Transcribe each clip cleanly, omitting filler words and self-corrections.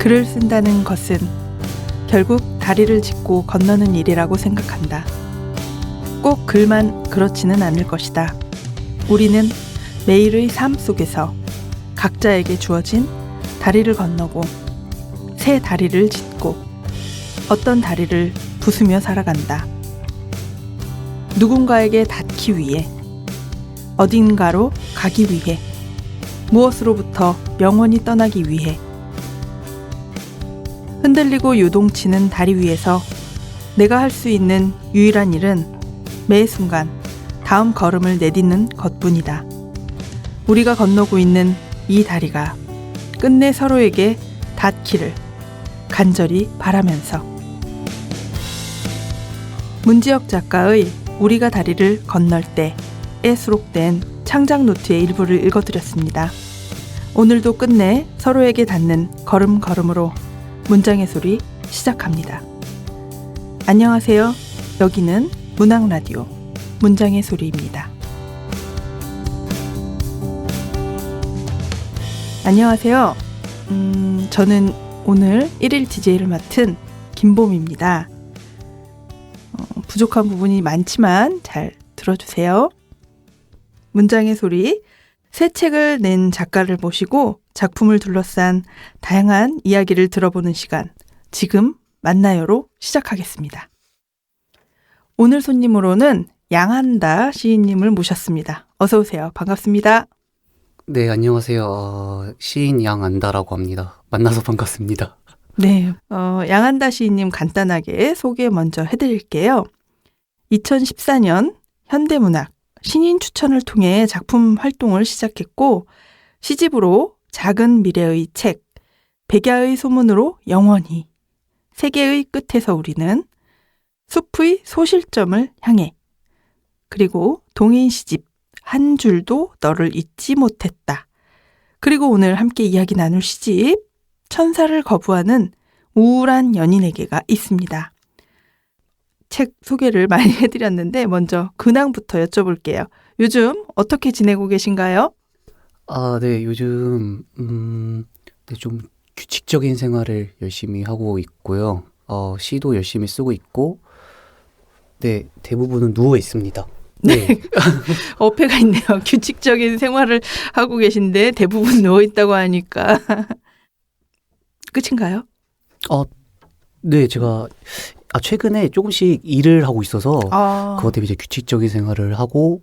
글을 쓴다는 것은 결국 다리를 짚고 건너는 일이라고 생각한다. 꼭 글만 그렇지는 않을 것이다. 우리는 매일의 삶 속에서 각자에게 주어진 다리를 건너고 새 다리를 짓고 어떤 다리를 부수며 살아간다. 누군가에게 닿기 위해, 어딘가로 가기 위해, 무엇으로부터 영원히 떠나기 위해. 흔들리고 요동치는 다리 위에서 내가 할 수 있는 유일한 일은 매 순간 다음 걸음을 내딛는 것뿐이다. 우리가 건너고 있는 이 다리가 끝내 서로에게 닿기를 간절히 바라면서. 문지혁 작가의 우리가 다리를 건널 때에 수록된 창작 노트의 일부를 읽어드렸습니다. 오늘도 끝내 서로에게 닿는 걸음걸음으로 문장의 소리 시작합니다. 안녕하세요. 여기는 문학라디오 문장의 소리입니다. 안녕하세요. 저는 오늘 1일 DJ를 맡은 김봄입니다. 부족한 부분이 많지만 잘 들어주세요. 문장의 소리, 새 책을 낸 작가를 모시고 작품을 둘러싼 다양한 이야기를 들어보는 시간, 지금 만나요로 시작하겠습니다. 오늘 손님으로는 양한다 시인님을 모셨습니다. 어서 오세요. 반갑습니다. 네, 안녕하세요. 시인 양한다라고 합니다. 만나서 반갑습니다. 네, 양한다 시인님 간단하게 소개 먼저 해드릴게요. 2014년 현대문학 신인 추천을 통해 작품 활동을 시작했고 시집으로 작은 미래의 책, 백야의 소문으로 영원히, 세계의 끝에서 우리는, 숲의 소실점을 향해, 그리고 동인 시집 한 줄도 너를 잊지 못했다. 그리고 오늘 함께 이야기 나눌 시집 천사를 거부하는 우울한 연인에게가 있습니다. 책 소개를 많이 해드렸는데 먼저 근황부터 여쭤볼게요. 요즘 어떻게 지내고 계신가요? 네, 요즘 네, 좀 규칙적인 생활을 열심히 하고 있고요. 시도 열심히 쓰고 있고, 네, 대부분은 누워 있습니다. 네. 어폐가 있네요. 규칙적인 생활을 하고 계신데 대부분 누워 있다고 하니까 끝인가요? 네, 제가 최근에 조금씩 일을 하고 있어서 그것 때문에 이제 규칙적인 생활을 하고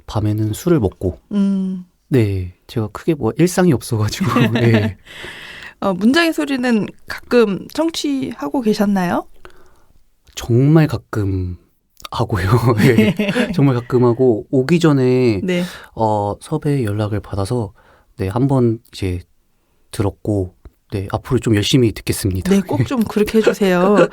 밤에는 술을 먹고 네, 제가 크게 뭐 일상이 없어가지고 네. 문장의 소리는 가끔 청취하고 계셨나요? 정말 가끔 하고요. 네. 정말 가끔 하고 오기 전에 네. 섭외 연락을 받아서 네, 한번 이제 들었고 네, 앞으로 좀 열심히 듣겠습니다. 네, 꼭 좀 그렇게 해주세요.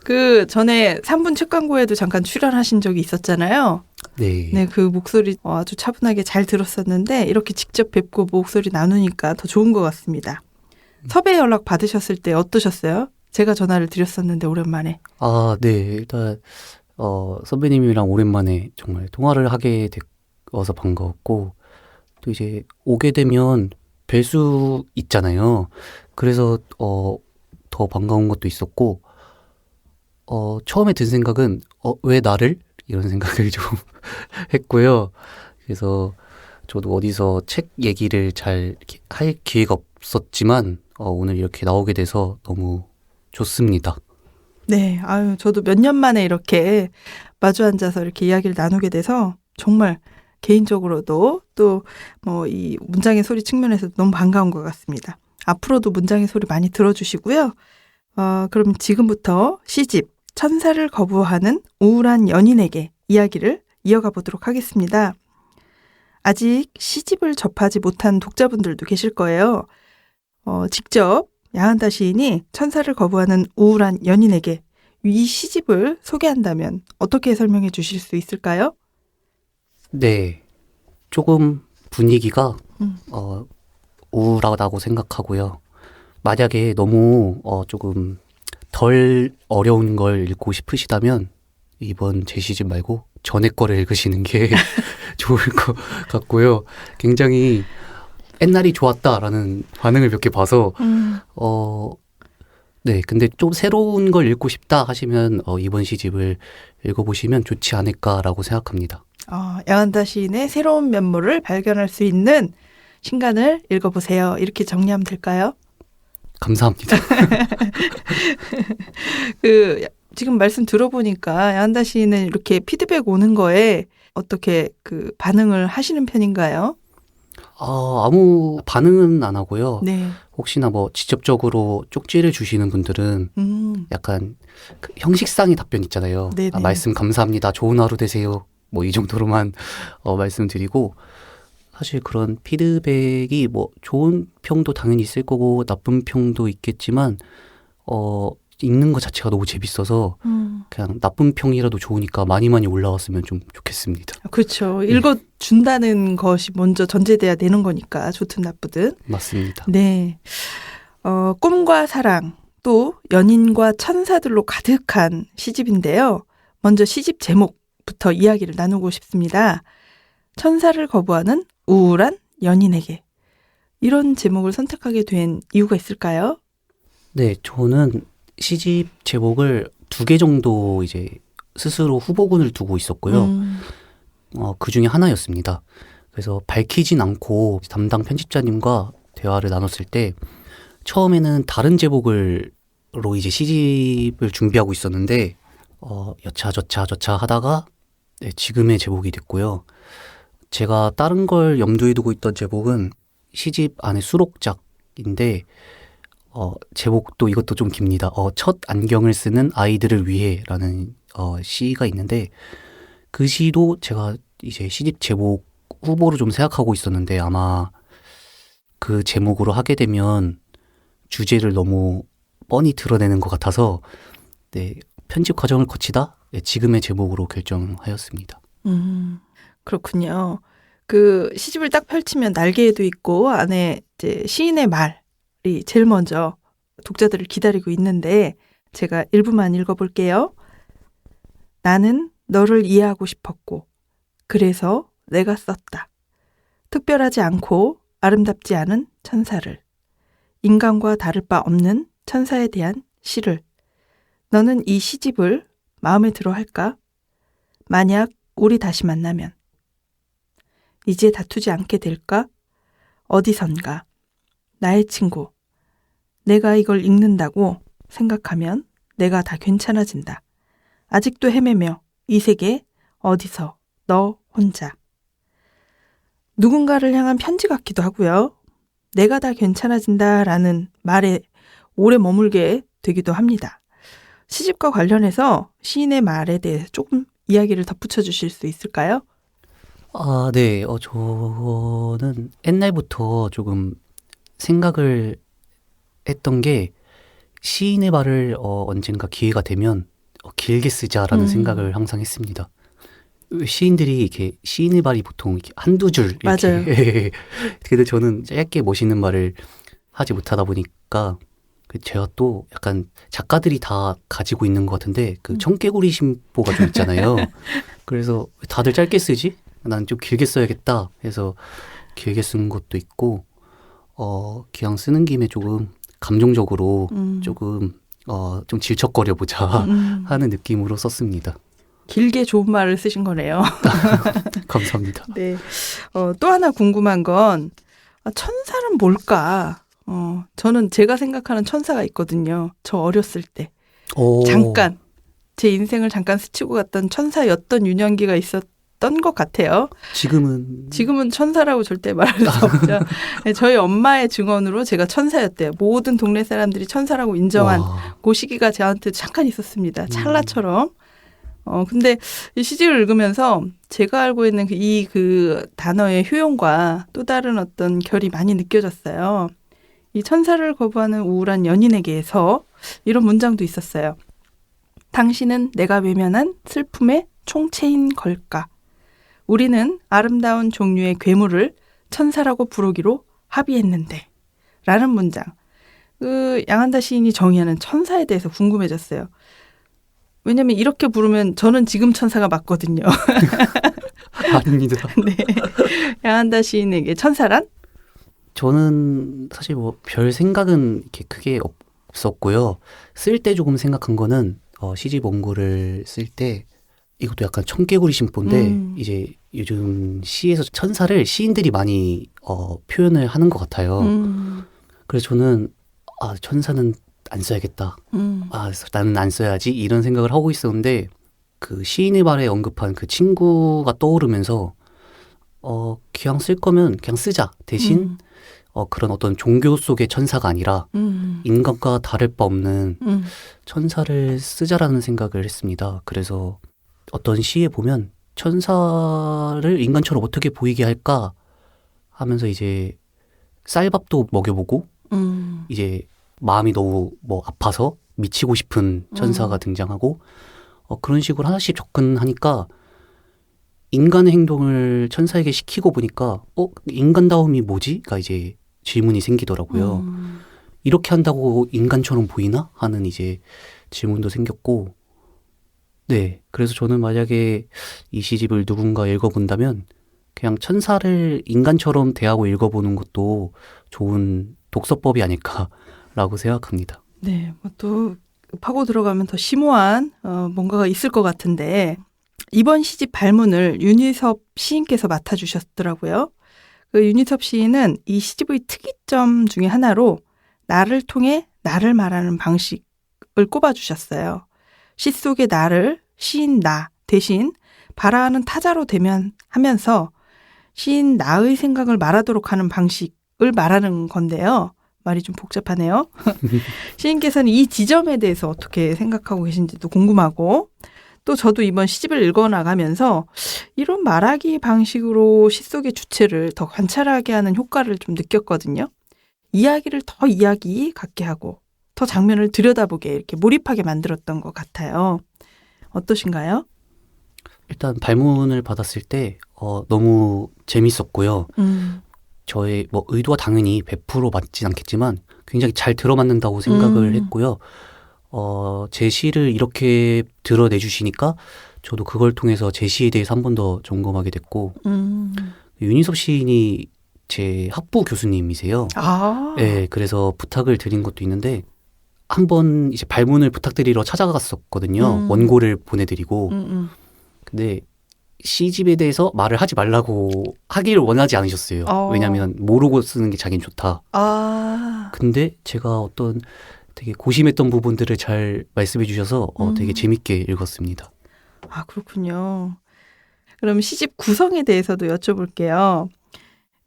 그 전에 3분 책 광고에도 잠깐 출연하신 적이 있었잖아요. 네. 네, 그 목소리 아주 차분하게 잘 들었었는데 이렇게 직접 뵙고 목소리 나누니까 더 좋은 것 같습니다. 섭외 연락 받으셨을 때 어떠셨어요? 제가 전화를 드렸었는데 오랜만에. 네, 일단 선배님이랑 오랜만에 정말 통화를 하게 되어서 반가웠고 또 이제 오게 되면 뵐 수 있잖아요. 그래서 더 반가운 것도 있었고 처음에 든 생각은 왜 나를? 이런 생각을 좀 했고요. 그래서 저도 어디서 책 얘기를 잘 할 기회가 없었지만 오늘 이렇게 나오게 돼서 너무 좋습니다. 네, 저도 몇 년 만에 이렇게 마주 앉아서 이렇게 이야기를 나누게 돼서 정말 개인적으로도 또 뭐 이 문장의 소리 측면에서 너무 반가운 것 같습니다. 앞으로도 문장의 소리 많이 들어주시고요. 그럼 지금부터 시집 천사를 거부하는 우울한 연인에게 이야기를 이어가 보도록 하겠습니다. 아직 시집을 접하지 못한 독자분들도 계실 거예요. 직접 양한다 시인이 천사를 거부하는 우울한 연인에게 이 시집을 소개한다면 어떻게 설명해 주실 수 있을까요? 네, 조금 분위기가 우울하다고 생각하고요. 만약에 너무 조금 덜 어려운 걸 읽고 싶으시다면 이번 제 시집 말고 전에 거를 읽으시는 게 좋을 것 같고요. 굉장히 옛날이 좋았다라는 반응을 몇 개 봐서 네, 근데 좀 새로운 걸 읽고 싶다 하시면 이번 시집을 읽어보시면 좋지 않을까라고 생각합니다. 양한다 시인의 새로운 면모를 발견할 수 있는 신간을 읽어보세요. 이렇게 정리하면 될까요? 감사합니다. 지금 말씀 들어보니까 양한다 시인은 이렇게 피드백 오는 거에 어떻게 반응을 하시는 편인가요? 아무 반응은 안 하고요. 네. 혹시나 뭐 직접적으로 쪽지를 주시는 분들은 약간 형식상의 답변 있잖아요. 말씀 감사합니다. 좋은 하루 되세요. 뭐 이 정도로만 말씀드리고, 사실 그런 피드백이 뭐 좋은 평도 당연히 있을 거고 나쁜 평도 있겠지만 읽는 것 자체가 너무 재밌어서 그냥 나쁜 평이라도 좋으니까 많이 올라왔으면 좀 좋겠습니다. 그렇죠. 읽어준다는 것이 먼저 전제돼야 되는 거니까 좋든 나쁘든. 맞습니다. 네. 꿈과 사랑 또 연인과 천사들로 가득한 시집인데요. 먼저 시집 제목부터 이야기를 나누고 싶습니다. 천사를 거부하는 우울한 연인에게. 이런 제목을 선택하게 된 이유가 있을까요? 네, 저는 시집 제목을 2개 정도 이제 스스로 후보군을 두고 있었고요. 그 중에 하나였습니다. 그래서 밝히진 않고 담당 편집자님과 대화를 나눴을 때 처음에는 다른 제목으로 이제 시집을 준비하고 있었는데 여차저차 하다가 네, 지금의 제목이 됐고요. 제가 다른 걸 염두에 두고 있던 제목은 시집 안에 수록작인데 제목도 이것도 좀 깁니다. 첫 안경을 쓰는 아이들을 위해라는 시가 있는데 그 시도 제가 이제 시집 제목 후보로 좀 생각하고 있었는데 아마 그 제목으로 하게 되면 주제를 너무 뻔히 드러내는 것 같아서 네, 편집 과정을 거치다 네, 지금의 제목으로 결정하였습니다. 그렇군요. 시집을 딱 펼치면 날개에도 있고 안에 이제 시인의 말이 제일 먼저 독자들을 기다리고 있는데 제가 일부만 읽어볼게요. 나는 너를 이해하고 싶었고 그래서 내가 썼다. 특별하지 않고 아름답지 않은 천사를. 인간과 다를 바 없는 천사에 대한 시를. 너는 이 시집을 마음에 들어 할까? 만약 우리 다시 만나면. 이제 다투지 않게 될까? 어디선가. 나의 친구. 내가 이걸 읽는다고 생각하면 내가 다 괜찮아진다. 아직도 헤매며 이 세계 어디서 너 혼자. 누군가를 향한 편지 같기도 하고요. 내가 다 괜찮아진다라는 말에 오래 머물게 되기도 합니다. 시집과 관련해서 시인의 말에 대해서 조금 이야기를 덧붙여 주실 수 있을까요? 네. 저는 옛날부터 조금 생각을 했던 게 시인의 말을 언젠가 기회가 되면 길게 쓰자라는 생각을 항상 했습니다. 시인들이 이렇게 시인의 말이 보통 이렇게 한두 줄 이렇게. 맞아요. 그래도 저는 짧게 멋있는 말을 하지 못하다 보니까 제가 또 약간 작가들이 다 가지고 있는 것 같은데 청개구리 심보가 좀 있잖아요. 그래서 다들 짧게 쓰지? 난 좀 길게 써야겠다 해서 길게 쓴 것도 있고 기왕 쓰는 김에 조금 감정적으로 조금 좀 질척거려 보자 하는 느낌으로 썼습니다. 길게 좋은 말을 쓰신 거네요. 감사합니다. 네. 또 하나 궁금한 건 천사는 뭘까? 저는 제가 생각하는 천사가 있거든요. 저 어렸을 때. 잠깐 제 인생을 잠깐 스치고 갔던 천사였던 유년기가 있었던 것 같아요. 지금은 천사라고 절대 말할 수 없죠. 네, 저희 엄마의 증언으로 제가 천사였대요. 모든 동네 사람들이 천사라고 인정한 그 시기가 저한테 잠깐 있었습니다. 찰나처럼. 근데 이 시집을 읽으면서 제가 알고 있는 그 단어의 효용과 또 다른 어떤 결이 많이 느껴졌어요. 이 천사를 거부하는 우울한 연인에게서 이런 문장도 있었어요. 당신은 내가 외면한 슬픔의 총체인 걸까? 우리는 아름다운 종류의 괴물을 천사라고 부르기로 합의했는데 라는 문장. 양한다 시인이 정의하는 천사에 대해서 궁금해졌어요. 왜냐면 이렇게 부르면 저는 지금 천사가 맞거든요. 아닙니다. 네. 양한다 시인에게 천사란? 저는 사실 뭐 별 생각은 이렇게 크게 없었고요. 쓸 때 조금 생각한 거는 시집 원고를 쓸 때 이것도 약간 청개구리 심보인데 이제 요즘 시에서 천사를 시인들이 많이 표현을 하는 것 같아요. 그래서 저는 천사는 안 써야겠다. 나는 안 써야지 이런 생각을 하고 있었는데 그 시인의 말에 언급한 그 친구가 떠오르면서 그냥 쓸 거면 그냥 쓰자. 대신 그런 어떤 종교 속의 천사가 아니라 인간과 다를 바 없는 천사를 쓰자라는 생각을 했습니다. 그래서 어떤 시에 보면 천사를 인간처럼 어떻게 보이게 할까 하면서 이제 쌀밥도 먹여보고 이제 마음이 너무 뭐 아파서 미치고 싶은 천사가 등장하고 그런 식으로 하나씩 접근하니까 인간의 행동을 천사에게 시키고 보니까 인간다움이 뭐지?가 이제 질문이 생기더라고요. 이렇게 한다고 인간처럼 보이나? 하는 이제 질문도 생겼고 네. 그래서 저는 만약에 이 시집을 누군가 읽어본다면 그냥 천사를 인간처럼 대하고 읽어보는 것도 좋은 독서법이 아닐까라고 생각합니다. 네, 뭐 또 파고 들어가면 더 심오한 뭔가가 있을 것 같은데 이번 시집 발문을 윤희섭 시인께서 맡아주셨더라고요. 그 윤희섭 시인은 이 시집의 특이점 중에 하나로 나를 통해 나를 말하는 방식을 꼽아주셨어요. 시 속의 나를 시인 나 대신 발화하는 타자로 대면하면서 시인 나의 생각을 말하도록 하는 방식을 말하는 건데요. 말이 좀 복잡하네요. 시인께서는 이 지점에 대해서 어떻게 생각하고 계신지도 궁금하고 또 저도 이번 시집을 읽어나가면서 이런 말하기 방식으로 시 속의 주체를 더 관찰하게 하는 효과를 좀 느꼈거든요. 이야기를 더 이야기 같게 하고 더 장면을 들여다보게 이렇게 몰입하게 만들었던 것 같아요. 어떠신가요? 일단 발문을 받았을 때 너무 재밌었고요. 저의 뭐 의도와 당연히 100% 맞진 않겠지만 굉장히 잘 들어맞는다고 생각을 했고요. 제 시를 이렇게 드러내 주시니까 저도 그걸 통해서 제 시에 대해서 한 번 더 점검하게 됐고 윤희섭 시인이 제 학부 교수님이세요. 네, 그래서 부탁을 드린 것도 있는데 한번 이제 발문을 부탁드리러 찾아갔었거든요. 원고를 보내드리고 근데 시집에 대해서 말을 하지 말라고 하기를 원하지 않으셨어요. 왜냐하면 모르고 쓰는 게 자기는 좋다. 근데 제가 어떤 되게 고심했던 부분들을 잘 말씀해 주셔서 되게 재밌게 읽었습니다. 아, 그렇군요. 그럼 시집 구성에 대해서도 여쭤볼게요.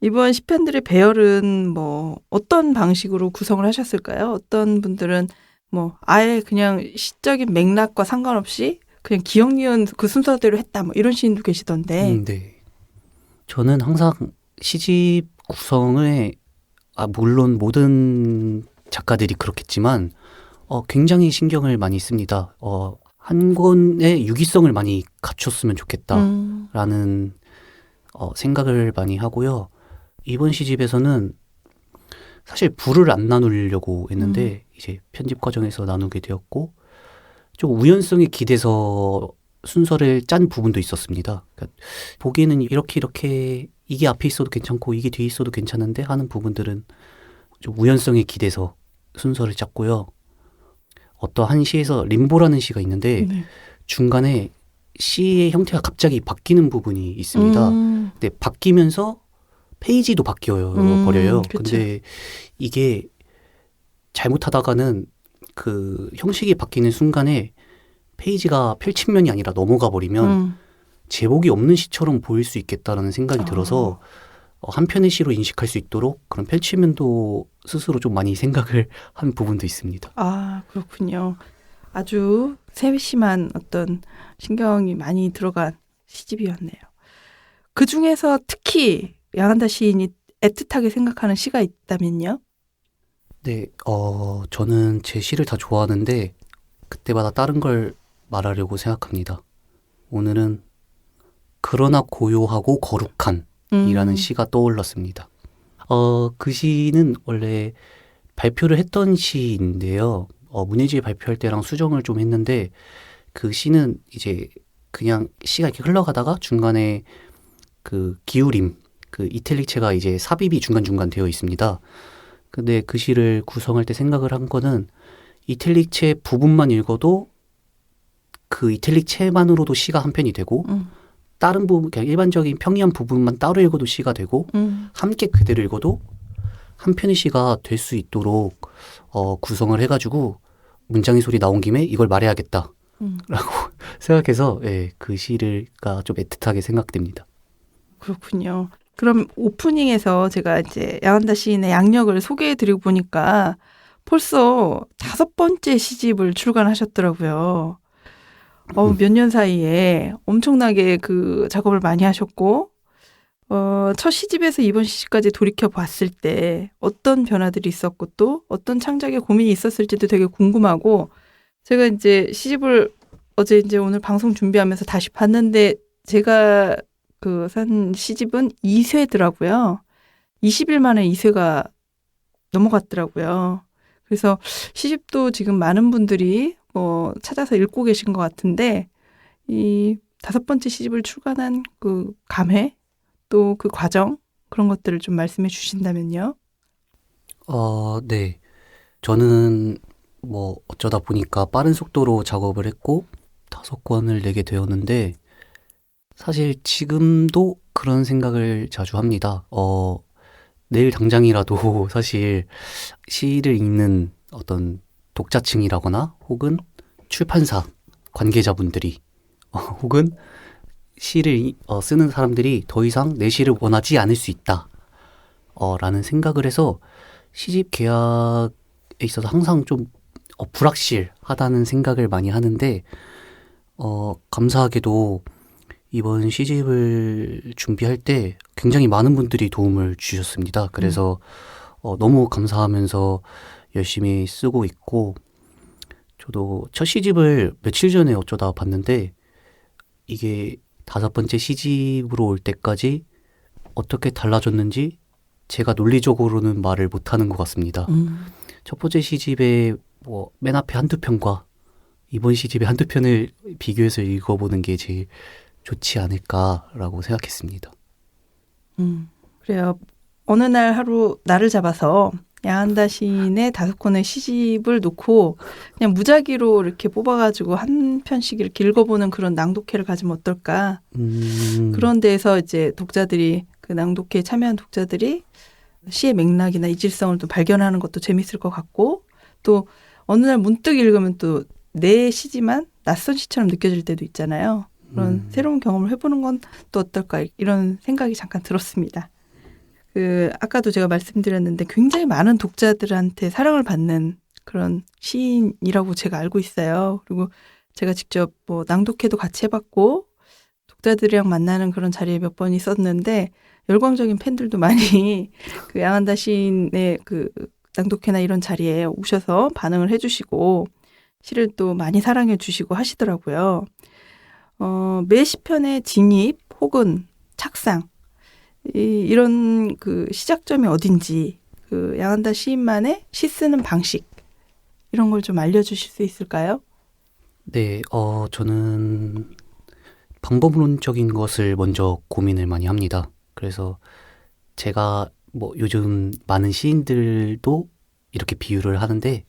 이번 시편들의 배열은 뭐 어떤 방식으로 구성을 하셨을까요? 어떤 분들은 뭐 아예 그냥 시적인 맥락과 상관없이 그냥 기억 니은 그 순서대로 했다 뭐 이런 시인도 계시던데. 네. 저는 항상 시집 구성에 물론 모든 작가들이 그렇겠지만 굉장히 신경을 많이 씁니다. 한 권의 유기성을 많이 갖췄으면 좋겠다라는 생각을 많이 하고요. 이번 시집에서는 사실 부를 안 나누려고 했는데 이제 편집 과정에서 나누게 되었고 좀 우연성에 기대서 순서를 짠 부분도 있었습니다. 그러니까 보기에는 이렇게 이게 앞에 있어도 괜찮고 이게 뒤에 있어도 괜찮은데 하는 부분들은 좀 우연성에 기대서 순서를 짰고요. 어떠한 시에서 림보라는 시가 있는데 중간에 시의 형태가 갑자기 바뀌는 부분이 있습니다. 근데 바뀌면서 페이지도 바뀌어요. 버려요. 근데 이게 잘못하다가는 그 형식이 바뀌는 순간에 페이지가 펼친면이 아니라 넘어가 버리면 제목이 없는 시처럼 보일 수 있겠다라는 생각이 들어서 한 편의 시로 인식할 수 있도록 그런 펼치면도 스스로 좀 많이 생각을 한 부분도 있습니다. 아, 그렇군요. 아주 세심한 어떤 신경이 많이 들어간 시집이었네요. 그 중에서 특히 양한다 시인이 애틋하게 생각하는 시가 있다면요? 네, 저는 제 시를 다 좋아하는데 그때마다 다른 걸 말하려고 생각합니다. 오늘은 그러나 고요하고 거룩한 이라는 시가 떠올랐습니다. 그 시는 원래 발표를 했던 시인데요. 문예지에 발표할 때랑 수정을 좀 했는데 그 시는 이제 그냥 시가 이렇게 흘러가다가 중간에 그 기울임, 그 이탈릭체가 이제 삽입이 중간중간 되어 있습니다. 근데 그 시를 구성할 때 생각을 한 거는 이탈릭체 부분만 읽어도 그 이탈릭체만으로도 시가 한 편이 되고 다른 부분, 그냥 일반적인 평이한 부분만 따로 읽어도 시가 되고 함께 그대로 읽어도 한 편의 시가 될 수 있도록 구성을 해가지고 문장의 소리 나온 김에 이걸 말해야겠다 라고 생각해서 예, 그 시가 좀 애틋하게 생각됩니다. 그렇군요. 그럼 오프닝에서 제가 이제 야간다 시인의 양력을 소개해드리고 보니까 벌써 5번째 시집을 출간하셨더라고요. 몇 년 사이에 엄청나게 그 작업을 많이 하셨고, 첫 시집에서 이번 시집까지 돌이켜 봤을 때 어떤 변화들이 있었고 또 어떤 창작에 고민이 있었을지도 되게 궁금하고, 제가 이제 시집을 어제 이제 오늘 방송 준비하면서 다시 봤는데 제가 그 산 시집은 2쇄더라고요. 20일 만에 2쇄가 넘어갔더라고요. 그래서 시집도 지금 많은 분들이 찾아서 읽고 계신 것 같은데 이 5번째 시집을 출간한 그 감회 또 그 과정 그런 것들을 좀 말씀해 주신다면요. 네. 저는 뭐 어쩌다 보니까 빠른 속도로 작업을 했고 5권을 내게 되었는데 사실 지금도 그런 생각을 자주 합니다. 내일 당장이라도 사실 시를 읽는 어떤 독자층이라거나 혹은 출판사 관계자분들이 혹은 시를 쓰는 사람들이 더 이상 내 시를 원하지 않을 수 있다 라는 생각을 해서 시집 계약에 있어서 항상 좀 불확실하다는 생각을 많이 하는데 감사하게도 이번 시집을 준비할 때 굉장히 많은 분들이 도움을 주셨습니다. 그래서 너무 감사하면서 열심히 쓰고 있고 저도 첫 시집을 며칠 전에 어쩌다 봤는데 이게 5번째 시집으로 올 때까지 어떻게 달라졌는지 제가 논리적으로는 말을 못하는 것 같습니다. 첫 번째 시집의 맨 앞에 한두 편과 이번 시집의 한두 편을 비교해서 읽어보는 게 제일 좋지 않을까라고 생각했습니다. 그래요. 어느 날 하루 날을 잡아서 야간다 시인의 5권의 시집을 놓고 그냥 무작위로 이렇게 뽑아가지고 한 편씩 이렇게 읽어보는 그런 낭독회를 가지면 어떨까. 그런 데에서 이제 독자들이 그 낭독회에 참여한 독자들이 시의 맥락이나 이질성을 또 발견하는 것도 재밌을 것 같고 또 어느 날 문득 읽으면 또 내 시지만 낯선 시처럼 느껴질 때도 있잖아요. 그런 새로운 경험을 해보는 건 또 어떨까 이런 생각이 잠깐 들었습니다. 아까도 제가 말씀드렸는데 굉장히 많은 독자들한테 사랑을 받는 그런 시인이라고 제가 알고 있어요. 그리고 제가 직접 낭독회도 같이 해봤고 독자들이랑 만나는 그런 자리에 몇 번 있었는데 열광적인 팬들도 많이 그 야간다 시인의 그 낭독회나 이런 자리에 오셔서 반응을 해주시고 시를 또 많이 사랑해 주시고 하시더라고요. 매 시편의 진입 혹은 착상 이런 그 시작점이 어딘지 그 야간다 시인만의 시 쓰는 방식 이런 걸 좀 알려주실 수 있을까요? 네, 저는 방법론적인 것을 먼저 고민을 많이 합니다. 그래서 제가 요즘 많은 시인들도 이렇게 비유를 하는데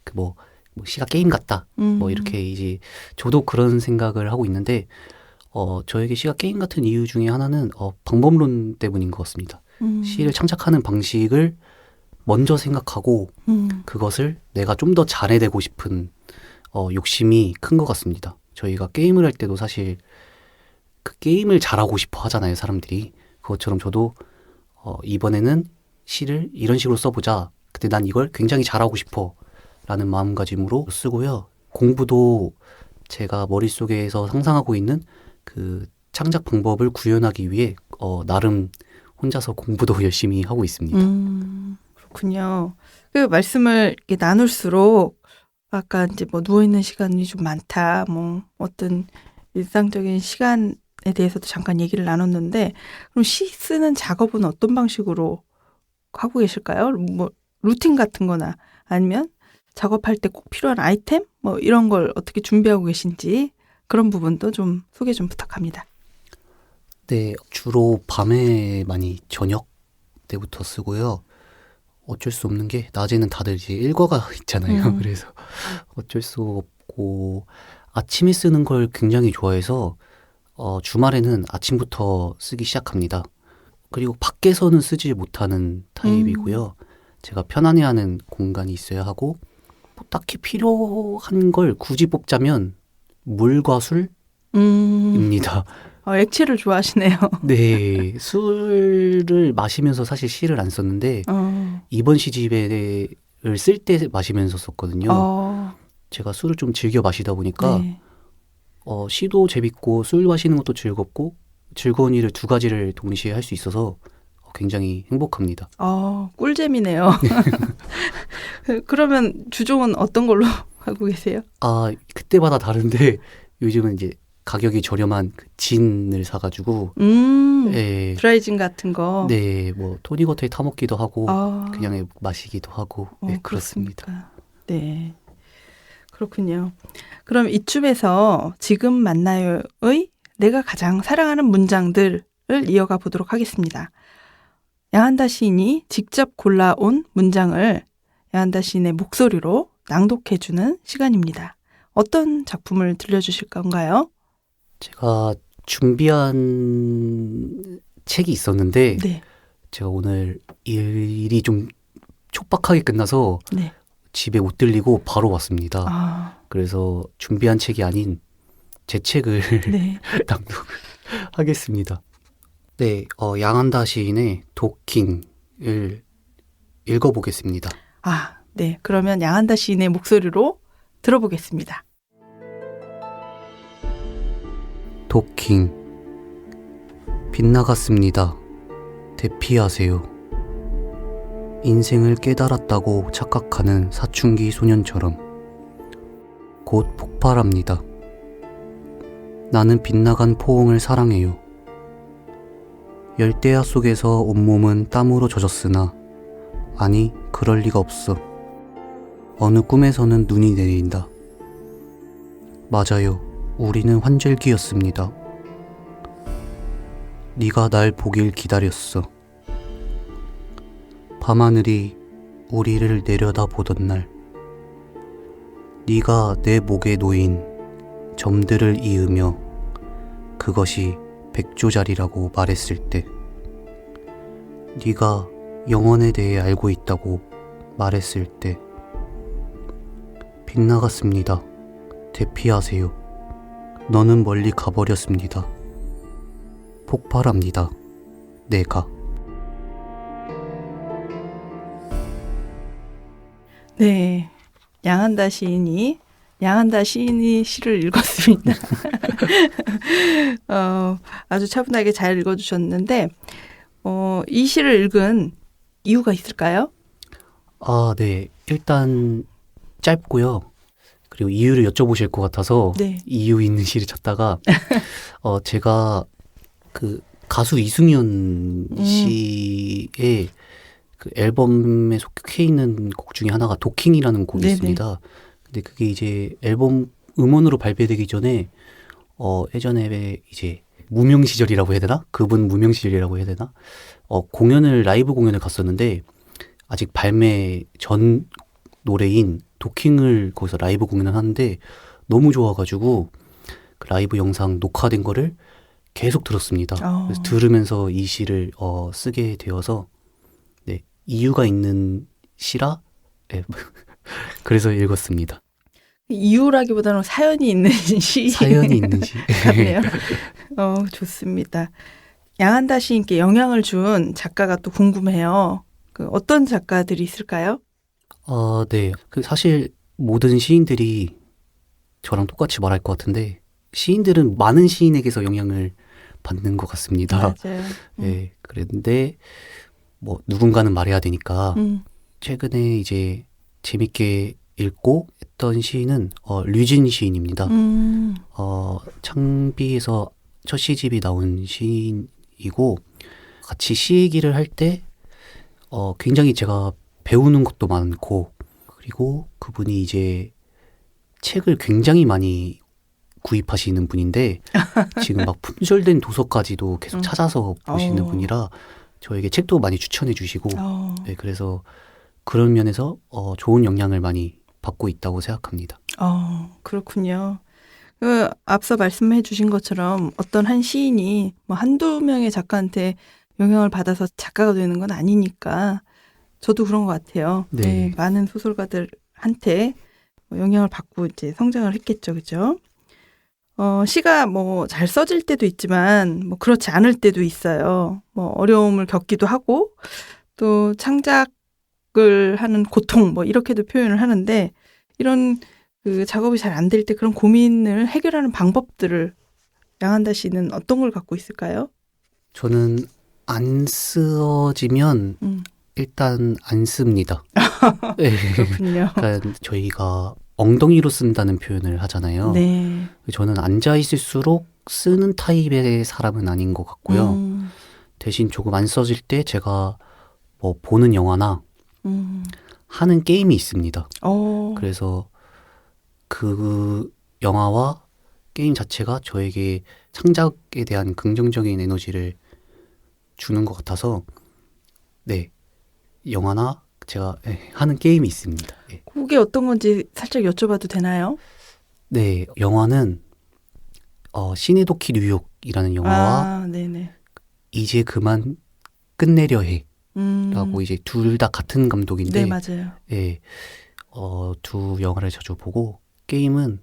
시가 게임 같다. 이렇게 이제 저도 그런 생각을 하고 있는데 저에게 시가 게임 같은 이유 중에 하나는 방법론 때문인 것 같습니다. 시를 창작하는 방식을 먼저 생각하고 그것을 내가 좀 더 잘해내고 싶은 욕심이 큰 것 같습니다. 저희가 게임을 할 때도 사실 그 게임을 잘하고 싶어 하잖아요, 사람들이. 그것처럼 저도 이번에는 시를 이런 식으로 써보자. 근데 난 이걸 굉장히 잘하고 싶어 라는 마음가짐으로 쓰고요. 공부도 제가 머릿속에서 상상하고 있는 그 창작 방법을 구현하기 위해 나름 혼자서 공부도 열심히 하고 있습니다. 그렇군요. 그 말씀을 이렇게 나눌수록 아까 이제 누워있는 시간이 좀 많다. 어떤 일상적인 시간에 대해서도 잠깐 얘기를 나눴는데 그럼 시 쓰는 작업은 어떤 방식으로 하고 계실까요? 루틴 같은 거나 아니면 작업할 때 꼭 필요한 아이템? 이런 걸 어떻게 준비하고 계신지 그런 부분도 좀 소개 좀 부탁합니다. 네, 주로 밤에 많이 저녁 때부터 쓰고요. 어쩔 수 없는 게 낮에는 다들 이제 일과가 있잖아요. 그래서 어쩔 수 없고 아침에 쓰는 걸 굉장히 좋아해서 주말에는 아침부터 쓰기 시작합니다. 그리고 밖에서는 쓰지 못하는 타입이고요. 제가 편안해하는 공간이 있어야 하고 뭐 딱히 필요한 걸 굳이 뽑자면 물과 술입니다. 액체를 좋아하시네요. 네, 술을 마시면서 사실 시를 안 썼는데 이번 시집을 쓸 때 마시면서 썼거든요. 제가 술을 좀 즐겨 마시다 보니까 네. 시도 재밌고 술 마시는 것도 즐겁고 즐거운 일을 두 가지를 동시에 할 수 있어서 굉장히 행복합니다. 꿀잼이네요. 그러면 주종은 어떤 걸로 하고 계세요? 그때마다 다른데 요즘은 이제 가격이 저렴한 그 진을 사가지고 네, 드라이진 같은 거. 네, 뭐 토닉워터에 타먹기도 하고 아. 그냥 마시기도 하고 네, 그렇습니다. 그렇습니까? 네. 그렇군요. 그럼 이쯤에서 지금 만나요의 내가 가장 사랑하는 문장들을 이어가 보도록 하겠습니다. 양한다 시인이 직접 골라온 문장을 양한다 시인의 목소리로 낭독해주는 시간입니다. 어떤 작품을 들려주실 건가요? 제가 준비한 책이 있었는데 네. 제가 오늘 일이 좀 촉박하게 끝나서 네. 집에 못 들리고 바로 왔습니다. 그래서 준비한 책이 아닌 제 책을 네. 낭독하겠습니다. 네, 양한다 시인의 도킹을 읽어보겠습니다. 네. 그러면 양한다 시인의 목소리로 들어보겠습니다. 도킹. 빗나갔습니다. 대피하세요. 인생을 깨달았다고 착각하는 사춘기 소년처럼 곧 폭발합니다. 나는 빗나간 포옹을 사랑해요. 열대야 속에서 온몸은 땀으로 젖었으나 아니 그럴 리가 없어. 어느 꿈에서는 눈이 내린다. 맞아요. 우리는 환절기였습니다. 네가 날 보길 기다렸어. 밤하늘이 우리를 내려다보던 날, 네가 내 목에 놓인 점들을 이으며 그것이 백조자리라고 말했을 때, 네가 영원에 대해 알고 있다고 말했을 때, 빗나갔습니다. 대피하세요. 너는 멀리 가버렸습니다. 폭발합니다. 내가. 네. 양한다 시인이 시를 읽었습니다. 아주 차분하게 잘 읽어주셨는데, 이 시를 읽은 이유가 있을까요? 네. 일단 짧고요. 그리고 이유를 여쭤보실 것 같아서 네. 이유 있는 시를 찾다가 제가 그 가수 이승윤 씨의 그 앨범에 속해 있는 곡 중에 하나가 도킹이라는 곡이 네네. 있습니다. 근데 그게 이제 앨범 음원으로 발매되기 전에 예전에 이제 무명 시절이라고 해야 되나? 그분 무명 시절이라고 해야 되나? 라이브 공연을 갔었는데 아직 발매 전 노래인 도킹을 거기서 라이브 공연을 하는데 너무 좋아가지고 그 라이브 영상 녹화된 거를 계속 들었습니다. 그래서 들으면서 이 시를 쓰게 되어서 네, 이유가 있는 시라 네, 그래서 읽었습니다. 이유라기보다는 사연이 있는 시. 사연이 있는 시. 같네요. 좋습니다. 양한다 시인께 영향을 준 작가가 또 궁금해요. 그 어떤 작가들이 있을까요? 네. 그 사실 모든 시인들이 저랑 똑같이 말할 것 같은데 시인들은 많은 시인에게서 영향을 받는 것 같습니다. 맞아요. 네. 그런데 뭐 누군가는 말해야 되니까 최근에 이제 재밌게 읽고 했던 시인은 류진 시인입니다. 창비에서 첫 시집이 나온 시인이고 같이 시 얘기를 할 때 굉장히 제가 배우는 것도 많고 그리고 그분이 이제 책을 굉장히 많이 구입하시는 분인데 지금 막 품절된 도서까지도 계속 찾아서 보시는 분이라 저에게 책도 많이 추천해 주시고 네, 어, 그래서 그런 면에서 좋은 영향을 많이 받고 있다고 생각합니다. 그렇군요. 앞서 말씀해 주신 것처럼 어떤 한 시인이 뭐 한두 명의 작가한테 영향을 받아서 작가가 되는 건 아니니까 저도 그런 것 같아요. 네. 네, 많은 소설가들한테 영향을 받고 이제 성장을 했겠죠. 그죠? 시가 뭐 잘 써질 때도 있지만 뭐 그렇지 않을 때도 있어요. 뭐 어려움을 겪기도 하고 또 창작을 하는 고통 뭐 이렇게도 표현을 하는데 이런 그 작업이 잘 안 될 때 그런 고민을 해결하는 방법들을 양한다 씨는 어떤 걸 갖고 있을까요? 저는 안 쓰어지면 음, 일단 안 씁니다. 네. 그렇군요. 그러니까 저희가 엉덩이로 쓴다는 표현을 하잖아요. 네. 저는 앉아 있을수록 쓰는 타입의 사람은 아닌 것 같고요. 음, 대신 조금 안 써질 때 제가 뭐 보는 영화나 음, 하는 게임이 있습니다. 어, 그래서 그 영화와 게임 자체가 저에게 창작에 대한 긍정적인 에너지를 주는 것 같아서 네, 영화나 제가 하는 게임이 있습니다. 네. 그게 어떤 건지 살짝 여쭤봐도 되나요? 네, 영화는 시네도키 뉴욕이라는 영화와 아, 네네. 이제 그만 끝내려 해라고 음, 이제 둘 다 같은 네, 감독인데 맞아요. 예, 두 영화를 자주 보고 게임은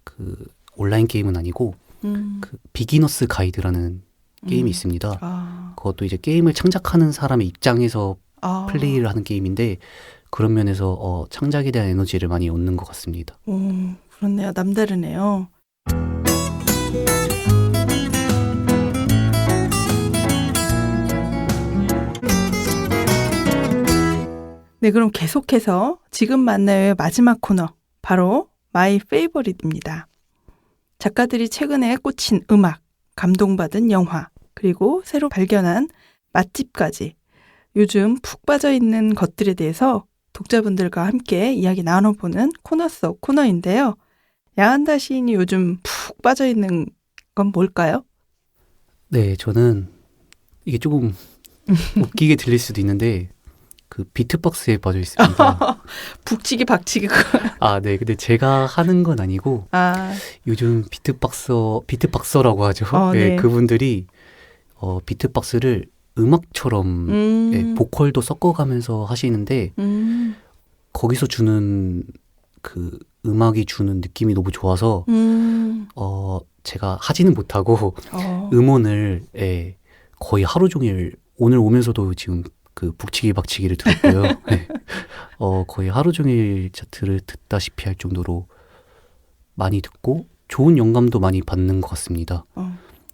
그 온라인 게임은 아니고 음, 그 비기너스 가이드라는 게임이 있습니다. 아, 그것도 이제 게임을 창작하는 사람의 입장에서 아, 플레이를 하는 게임인데 그런 면에서 창작에 대한 에너지를 많이 얻는 것 같습니다. 오, 그렇네요. 남다르네요. 네, 그럼 계속해서 지금 만나요의 마지막 코너, 바로 마이 페이버릿입니다. 작가들이 최근에 꽂힌 음악, 감동받은 영화, 그리고 새로 발견한 맛집까지 요즘 푹 빠져 있는 것들에 대해서 독자분들과 함께 이야기 나눠보는 코너 속 코너인데요. 야한다 시인이 요즘 푹 빠져 있는 건 뭘까요? 네, 저는 이게 조금 웃기게 들릴 수도 있는데 그 비트박스에 빠져 있습니다. 북치기 박치기. 아, 네. 근데 제가 하는 건 아니고 아, 요즘 비트박서라고 하죠. 네. 네, 그분들이 비트박스를 음악처럼 보컬도 섞어가면서 하시는데 거기서 주는 그 음악이 주는 느낌이 너무 좋아서 제가 하지는 못하고 음원을 거의 하루 종일 오늘 오면서도 지금 그 북치기 박치기를 들었고요. 네. 거의 하루 종일 차트를 듣다시피 할 정도로 많이 듣고 좋은 영감도 많이 받는 것 같습니다.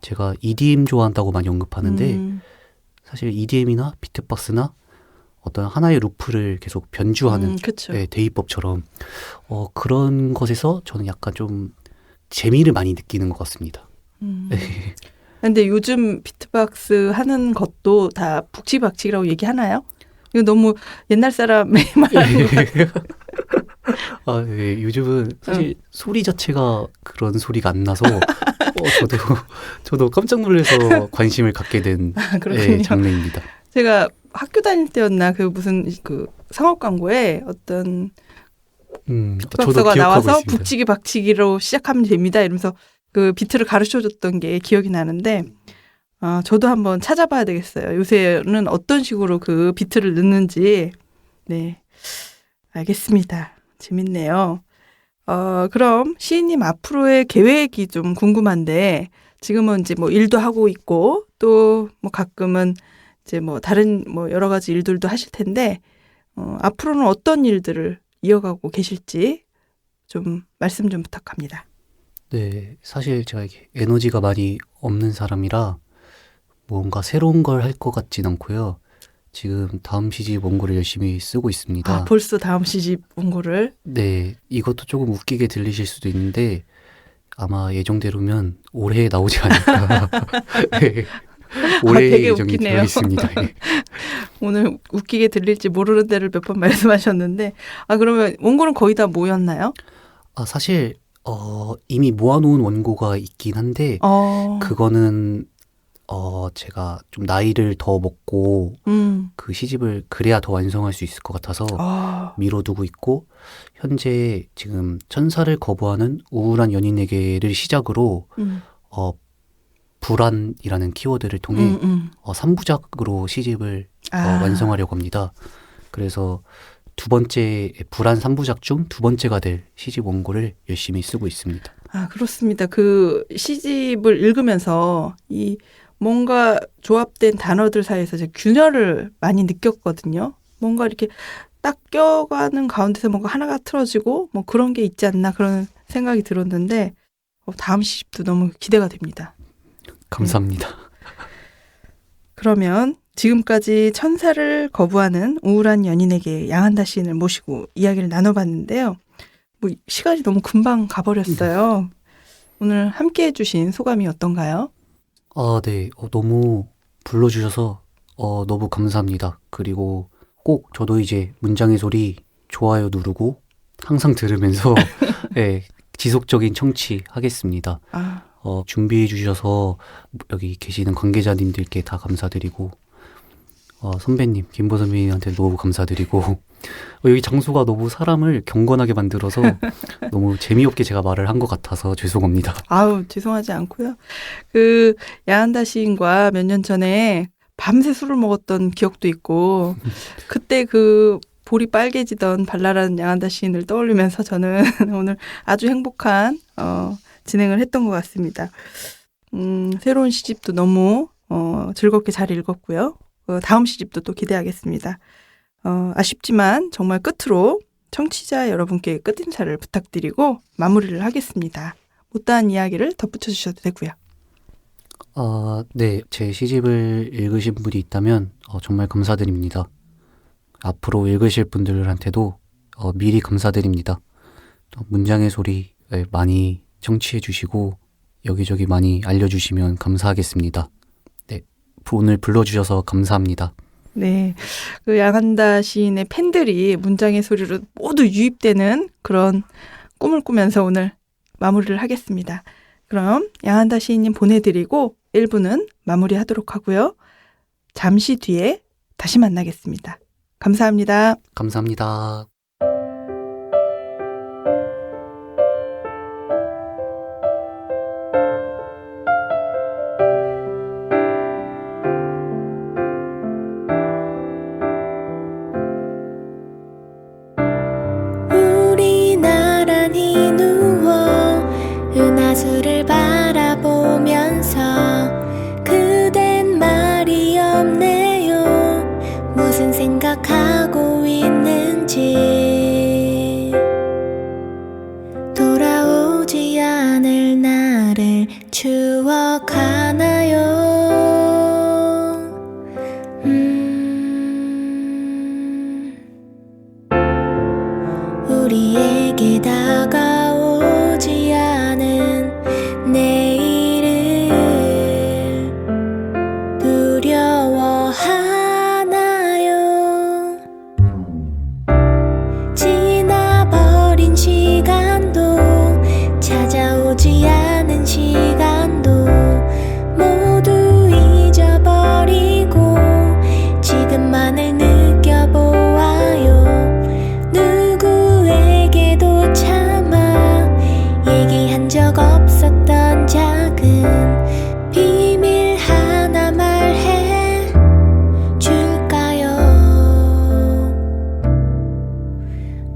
제가 EDM 좋아한다고 많이 언급하는데 사실 EDM이나 비트박스나 어떤 하나의 루프를 계속 변주하는 대입법처럼 그런 것에서 저는 약간 좀 재미를 많이 느끼는 것 같습니다. 근데 요즘 비트박스 하는 것도 다 북치박치기라고 얘기하나요? 이거 너무 옛날 사람의 말인 것 같아요. 아, 네. 요즘은 사실 소리 자체가 그런 소리가 안 나서 저도 깜짝 놀라서 관심을 갖게 된 장르입니다. 제가 학교 다닐 때였나 그 무슨 그 상업 광고에 어떤 비트박스가 나와서 있습니다. 북치기 박치기로 시작하면 됩니다. 이러면서 그 비트를 가르쳐줬던 게 기억이 나는데 저도 한번 찾아봐야 되겠어요. 요새는 어떤 식으로 그 비트를 넣는지. 네, 알겠습니다. 재밌네요. 그럼 시인님 앞으로의 계획이 좀 궁금한데 지금은 이제 뭐 일도 하고 있고 또 뭐 가끔은 이제 뭐 다른 뭐 여러 가지 일들도 하실 텐데 앞으로는 어떤 일들을 이어가고 계실지 좀 말씀 좀 부탁합니다. 네, 사실 제가 에너지가 많이 없는 사람이라 뭔가 새로운 걸 할 것 같진 않고요. 지금 다음 시집 원고를 열심히 쓰고 있습니다. 벌써 다음 시집 원고를? 네, 이것도 조금 웃기게 들리실 수도 있는데 아마 예정대로면 올해 나오지 않을까. 네, 올해 되게 예정이 웃기네요. 되어 있습니다. 네. 오늘 웃기게 들릴지 모르는 데를 몇 번 말씀하셨는데 그러면 원고는 거의 다 모였나요? 사실 이미 모아놓은 원고가 있긴 한데 그거는 제가 좀 나이를 더 먹고 음. 그 시집을 그래야 더 완성할 수 있을 것 같아서 아, 미뤄두고 있고, 현재 지금 천사를 거부하는 우울한 연인에게를 시작으로 음. 어, 불안이라는 키워드를 통해 음, 음. 3부작으로 시집을 아, 완성하려고 합니다. 그래서 두 번째 불안 3부작 중 두 번째가 될 시집 원고를 열심히 쓰고 있습니다. 아, 그렇습니다. 그 시집을 읽으면서 이 뭔가 조합된 단어들 사이에서 이제 균열을 많이 느꼈거든요. 뭔가 이렇게 딱 껴가는 가운데서 뭔가 하나가 틀어지고 뭐 그런 게 있지 않나 그런 생각이 들었는데 다음 시집도 너무 기대가 됩니다. 감사합니다. 그러면 지금까지 천사를 거부하는 우울한 연인에게 양한다 시인을 모시고 이야기를 나눠봤는데요. 뭐 시간이 너무 금방 가버렸어요. 오늘 함께해 주신 소감이 어떤가요? 네. 너무 불러주셔서 너무 감사합니다. 그리고 꼭 저도 이제 문장의 소리 좋아요 누르고 항상 들으면서 네, 지속적인 청취하겠습니다. 아, 준비해 주셔서 여기 계시는 관계자님들께 다 감사드리고, 선배님, 김보 선배님한테 너무 감사드리고, 여기 장소가 너무 사람을 경건하게 만들어서 너무 재미없게 제가 말을 한 것 같아서 죄송합니다. 아우 죄송하지 않고요. 그 양한다 시인과 몇 년 전에 밤새 술을 먹었던 기억도 있고 그때 그 볼이 빨개지던 발랄한 양한다 시인을 떠올리면서 저는 오늘 아주 행복한 진행을 했던 것 같습니다. 새로운 시집도 너무 즐겁게 잘 읽었고요. 다음 시집도 또 기대하겠습니다. 아쉽지만 정말 끝으로 청취자 여러분께 끝인사를 부탁드리고 마무리를 하겠습니다. 못다한 이야기를 덧붙여 주셔도 되고요. 네. 제 시집을 읽으신 분이 있다면 정말 감사드립니다. 앞으로 읽으실 분들한테도 미리 감사드립니다. 문장의 소리 많이 청취해 주시고 여기저기 많이 알려주시면 감사하겠습니다. 네. 오늘 불러주셔서 감사합니다. 네, 그 양한다 시인의 팬들이 문장의 소리로 모두 유입되는 그런 꿈을 꾸면서 오늘 마무리를 하겠습니다. 그럼 양한다 시인님 보내드리고 1부는 마무리하도록 하고요. 잠시 뒤에 다시 만나겠습니다. 감사합니다. 감사합니다. 우리 나란히 누워 은하수를 바라보면서 그댄 말이 없네요. 무슨 생각하고 있는지 돌아오지 않을 나를 추억하나요? 우리에게 다가오지 않은 내일을 두려워하나요? 지나버린 시간도 찾아오지 않은 시간도 모두 잊어버리고 지금만을 느껴보아요. 누구에게도 차마 얘기한 적 없었던 작은 비밀 하나 말해 줄까요?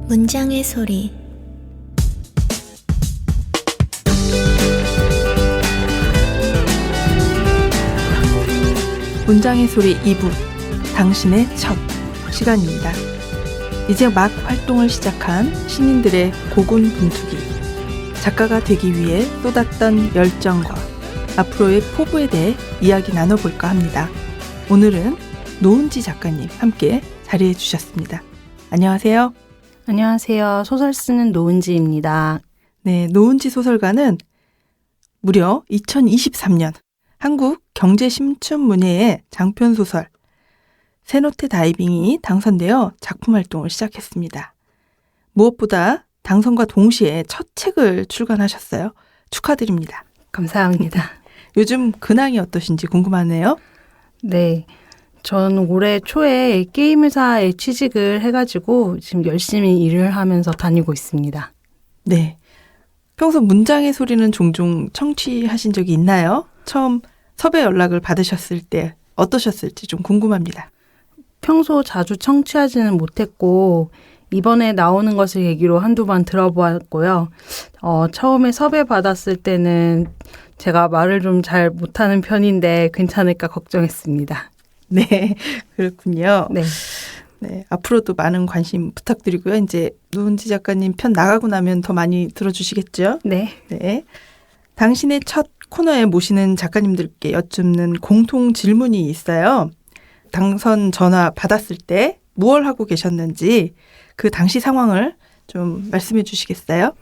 문장의 소리. 문장의 소리 2부, 당신의 첫 시간입니다. 이제 막 활동을 시작한 신인들의 고군분투기, 작가가 되기 위해 쏟았던 열정과 앞으로의 포부에 대해 이야기 나눠볼까 합니다. 오늘은 노은지 작가님 함께 자리해 주셨습니다. 안녕하세요. 안녕하세요. 소설 쓰는 노은지입니다. 네, 노은지 소설가는 무려 2023년 한국경제심춘문예의 장편소설 세노테 다이빙이 당선되어 작품 활동을 시작했습니다. 무엇보다 당선과 동시에 첫 책을 출간하셨어요. 축하드립니다. 감사합니다. 요즘 근황이 어떠신지 궁금하네요. 네. 전 올해 초에 게임 회사에 취직을 해가지고 지금 열심히 일을 하면서 다니고 있습니다. 네. 평소 문장의 소리는 종종 청취하신 적이 있나요? 처음 섭외 연락을 받으셨을 때 어떠셨을지 좀 궁금합니다. 평소 자주 청취하지는 못했고 이번에 나오는 것을 계기로 한두 번 들어보았고요. 처음에 섭외 받았을 때는 제가 말을 좀 잘 못하는 편인데 괜찮을까 걱정했습니다. 네, 그렇군요. 네. 네, 앞으로도 많은 관심 부탁드리고요. 이제 노은지 작가님 편 나가고 나면 더 많이 들어주시겠죠? 네. 네. 당신의 첫 코너에 모시는 작가님들께 여쭙는 공통 질문이 있어요. 당선 전화 받았을 때 무얼 하고 계셨는지 그 당시 상황을 좀 말씀해 주시겠어요?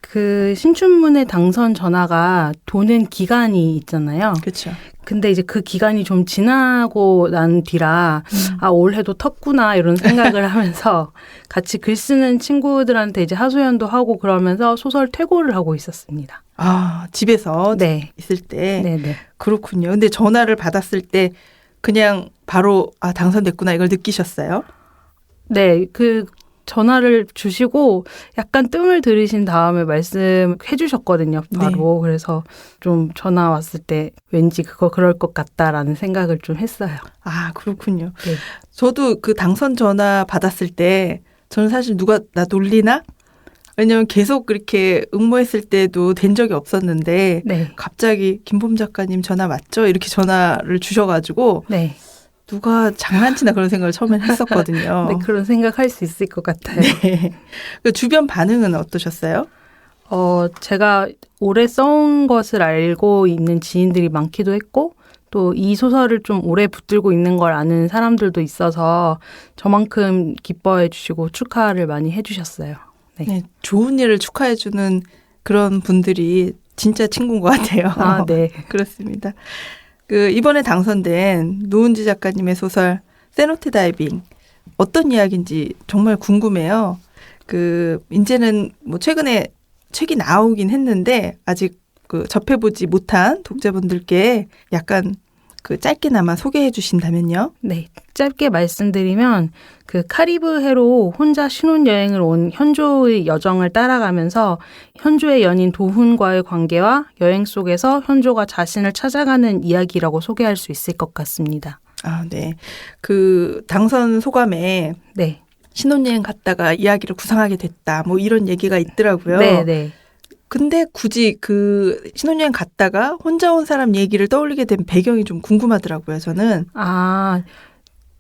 그 신춘문예 당선 전화가 도는 기간이 있잖아요. 그렇죠. 근데 이제 그 기간이 좀 지나고 난 뒤라 올해도 텄구나 이런 생각을 하면서 같이 글 쓰는 친구들한테 이제 하소연도 하고 그러면서 소설 퇴고를 하고 있었습니다. 아, 집에서 네. 있을 때. 네네. 그렇군요. 근데 전화를 받았을 때 그냥 바로 당선됐구나 이걸 느끼셨어요? 네, 그 전화를 주시고 약간 뜸을 들이신 다음에 말씀해 주셨거든요. 바로. 네. 그래서 좀 전화 왔을 때 왠지 그럴 것 같다라는 생각을 좀 했어요. 아, 그렇군요. 네. 저도 그 당선 전화 받았을 때 저는 사실 누가 나 놀리나? 왜냐면 계속 그렇게 응모했을 때도 된 적이 없었는데 네. 갑자기 김봄 작가님 전화 맞죠? 이렇게 전화를 주셔가지고 네. 누가 장난치나 그런 생각을 처음엔 했었거든요. 네, 그런 생각할 수 있을 것 같아요. 네. 그 주변 반응은 어떠셨어요? 제가 오래 써온 것을 알고 있는 지인들이 많기도 했고 또 이 소설을 좀 오래 붙들고 있는 걸 아는 사람들도 있어서 저만큼 기뻐해 주시고 축하를 많이 해 주셨어요. 네. 네, 좋은 일을 축하해 주는 그런 분들이 진짜 친구인 것 같아요. 아, 네. 그렇습니다. 그 이번에 당선된 노은지 작가님의 소설 세노테 다이빙 어떤 이야기인지 정말 궁금해요. 그 이제는 뭐 최근에 책이 나오긴 했는데 아직 그 접해보지 못한 독자분들께 약간 그 짧게나마 소개해 주신다면요. 네, 짧게 말씀드리면 그 카리브해로 혼자 신혼여행을 온 현조의 여정을 따라가면서 현조의 연인 도훈과의 관계와 여행 속에서 현조가 자신을 찾아가는 이야기라고 소개할 수 있을 것 같습니다. 아, 네. 그 당선 소감에 네. 신혼여행 갔다가 이야기를 구상하게 됐다. 뭐 이런 얘기가 있더라고요. 네, 네. 근데 굳이 그 신혼여행 갔다가 혼자 온 사람 얘기를 떠올리게 된 배경이 좀 궁금하더라고요, 저는.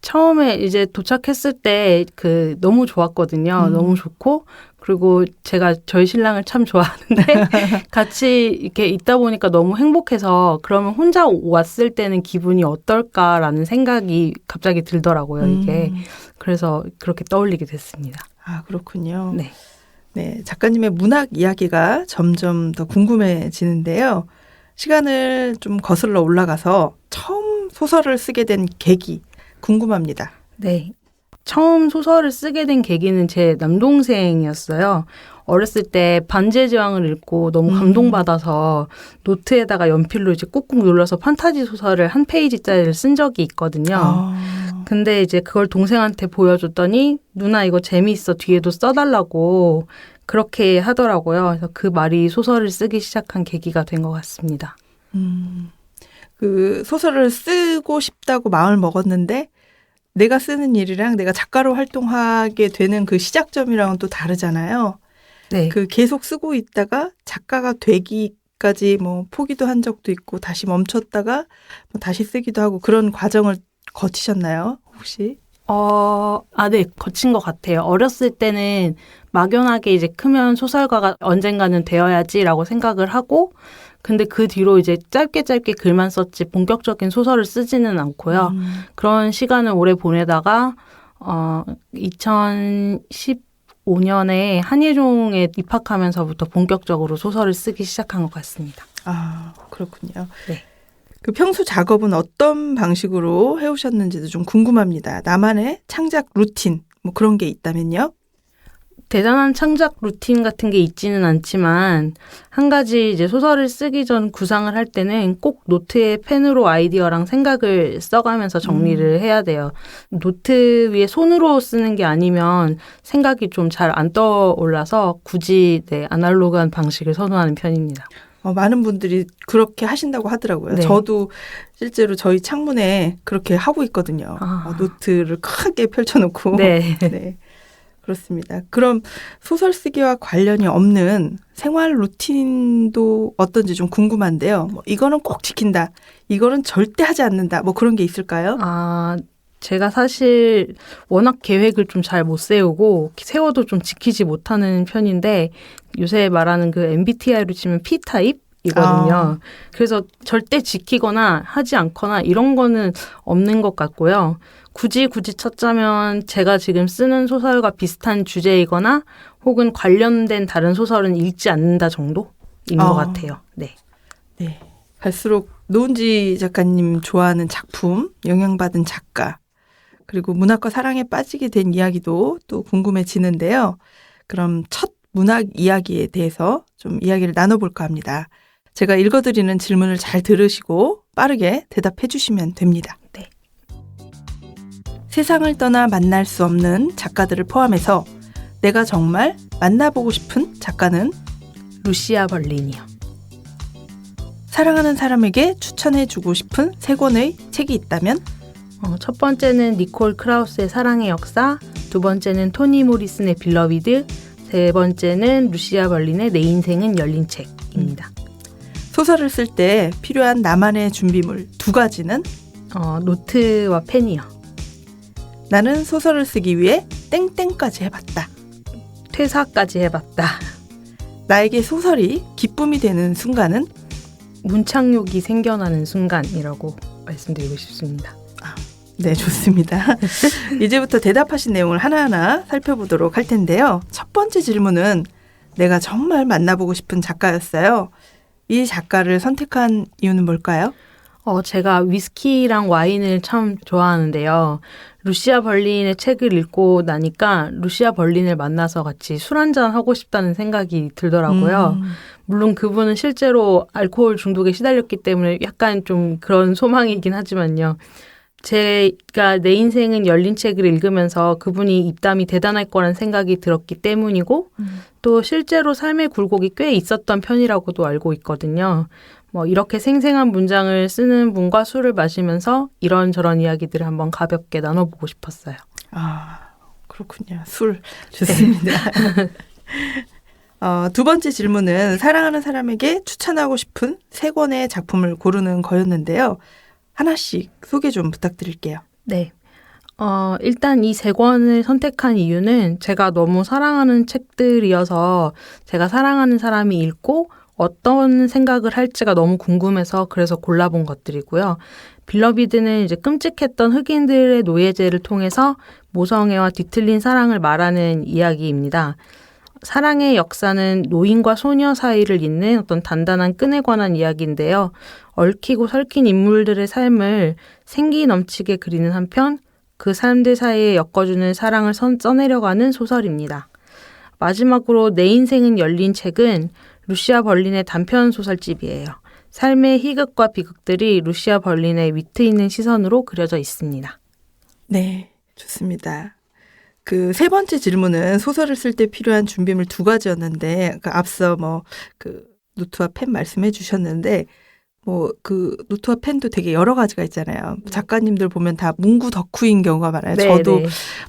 처음에 이제 도착했을 때 너무 좋았거든요. 너무 좋고, 그리고 제가 저희 신랑을 참 좋아하는데 같이 이렇게 있다 보니까 너무 행복해서 그러면 혼자 왔을 때는 기분이 어떨까라는 생각이 갑자기 들더라고요, 이게. 그래서 그렇게 떠올리게 됐습니다. 아, 그렇군요. 네. 네, 작가님의 문학 이야기가 점점 더 궁금해지는데요. 시간을 좀 거슬러 올라가서 처음 소설을 쓰게 된 계기 궁금합니다. 네. 처음 소설을 쓰게 된 계기는 제 남동생이었어요. 어렸을 때 반지의 제왕을 읽고 너무 감동받아서 노트에다가 연필로 이제 꾹꾹 눌러서 판타지 소설을 한 페이지짜리를 쓴 적이 있거든요. 근데 이제 그걸 동생한테 보여줬더니 누나 이거 재미있어 뒤에도 써달라고 그렇게 하더라고요. 그래서 그 말이 소설을 쓰기 시작한 계기가 된 것 같습니다. 그 소설을 쓰고 싶다고 마음을 먹었는데 내가 쓰는 일이랑 내가 작가로 활동하게 되는 그 시작점이랑은 또 다르잖아요. 네. 그 계속 쓰고 있다가 작가가 되기까지 뭐 포기도 한 적도 있고 다시 멈췄다가 뭐 다시 쓰기도 하고 그런 과정을 거치셨나요? 혹시? 네, 거친 것 같아요. 어렸을 때는 막연하게 이제 크면 소설가가 언젠가는 되어야지라고 생각을 하고, 근데 그 뒤로 이제 짧게 글만 썼지 본격적인 소설을 쓰지는 않고요. 그런 시간을 오래 보내다가 2015년에 한예종에 입학하면서부터 본격적으로 소설을 쓰기 시작한 것 같습니다. 아, 그렇군요. 네. 그 평소 작업은 어떤 방식으로 해오셨는지도 좀 궁금합니다. 나만의 창작 루틴 뭐 그런 게 있다면요? 대단한 창작 루틴 같은 게 있지는 않지만 한 가지 이제 소설을 쓰기 전 구상을 할 때는 꼭 노트에 펜으로 아이디어랑 생각을 써가면서 정리를 해야 돼요. 노트 위에 손으로 쓰는 게 아니면 생각이 좀 잘 안 떠올라서 굳이 아날로그한 방식을 선호하는 편입니다. 많은 분들이 그렇게 하신다고 하더라고요. 네. 저도 실제로 저희 창문에 그렇게 하고 있거든요. 노트를 크게 펼쳐놓고. 네. 네. 그렇습니다. 그럼 소설 쓰기와 관련이 없는 생활 루틴도 어떤지 좀 궁금한데요. 뭐 이거는 꼭 지킨다. 이거는 절대 하지 않는다. 뭐 그런 게 있을까요? 제가 사실 워낙 계획을 좀 잘 못 세우고 세워도 좀 지키지 못하는 편인데 요새 말하는 그 MBTI로 치면 P타입이거든요. 그래서 절대 지키거나 하지 않거나 이런 거는 없는 것 같고요. 굳이 찾자면 제가 지금 쓰는 소설과 비슷한 주제이거나 혹은 관련된 다른 소설은 읽지 않는다 정도인 것 같아요. 네. 네. 갈수록 노은지 작가님 좋아하는 작품, 영향받은 작가, 그리고 문학과 사랑에 빠지게 된 이야기도 또 궁금해지는데요. 그럼 첫 문학 이야기에 대해서 좀 이야기를 나눠볼까 합니다. 제가 읽어드리는 질문을 잘 들으시고 빠르게 대답해 주시면 됩니다. 네. 세상을 떠나 만날 수 없는 작가들을 포함해서 내가 정말 만나보고 싶은 작가는 루시아 벌린이요. 사랑하는 사람에게 추천해주고 싶은 3권의 책이 있다면? 첫 번째는 니콜 크라우스의 사랑의 역사, 두 번째는 토니 모리슨의 빌러비드, 세 번째는 루시아 벌린의 내 인생은 열린 책입니다. 소설을 쓸 때 필요한 나만의 준비물 2가지는? 노트와 펜이요. 나는 소설을 쓰기 위해 땡땡까지 해봤다. 퇴사까지 해봤다. 나에게 소설이 기쁨이 되는 순간은? 문창욕이 생겨나는 순간이라고 말씀드리고 싶습니다. 네, 좋습니다. 이제부터 대답하신 내용을 하나하나 살펴보도록 할 텐데요. 첫 번째 질문은 내가 정말 만나보고 싶은 작가였어요. 이 작가를 선택한 이유는 뭘까요? 제가 위스키랑 와인을 참 좋아하는데요. 루시아 벌린의 책을 읽고 나니까 루시아 벌린을 만나서 같이 술 한잔 하고 싶다는 생각이 들더라고요. 물론 그분은 실제로 알코올 중독에 시달렸기 때문에 약간 좀 그런 소망이긴 하지만요. 제가 내 인생은 열린 책을 읽으면서 그분이 입담이 대단할 거란 생각이 들었기 때문이고 또 실제로 삶의 굴곡이 꽤 있었던 편이라고도 알고 있거든요. 이렇게 생생한 문장을 쓰는 분과 술을 마시면서 이런저런 이야기들을 한번 가볍게 나눠보고 싶었어요. 그렇군요. 술 좋습니다. 두 번째 질문은 사랑하는 사람에게 추천하고 싶은 3권의 작품을 고르는 거였는데요. 하나씩 소개 좀 부탁드릴게요. 네. 일단 이 3권을 선택한 이유는 제가 너무 사랑하는 책들이어서 제가 사랑하는 사람이 읽고 어떤 생각을 할지가 너무 궁금해서 그래서 골라본 것들이고요. 빌러비드는 이제 끔찍했던 흑인들의 노예제를 통해서 모성애와 뒤틀린 사랑을 말하는 이야기입니다. 사랑의 역사는 노인과 소녀 사이를 잇는 어떤 단단한 끈에 관한 이야기인데요. 얽히고 설킨 인물들의 삶을 생기 넘치게 그리는 한편 그 삶들 사이에 엮어주는 사랑을 써내려가는 소설입니다. 마지막으로 내 인생은 열린 책은 루시아 벌린의 단편 소설집이에요. 삶의 희극과 비극들이 루시아 벌린의 위트 있는 시선으로 그려져 있습니다. 네, 좋습니다. 그 3번째 질문은 소설을 쓸 때 필요한 준비물 2가지였는데 앞서 그 노트와 펜 말씀해 주셨는데 그 노트와 펜도 되게 여러 가지가 있잖아요. 작가님들 보면 다 문구 덕후인 경우가 많아요. 네, 저도 네.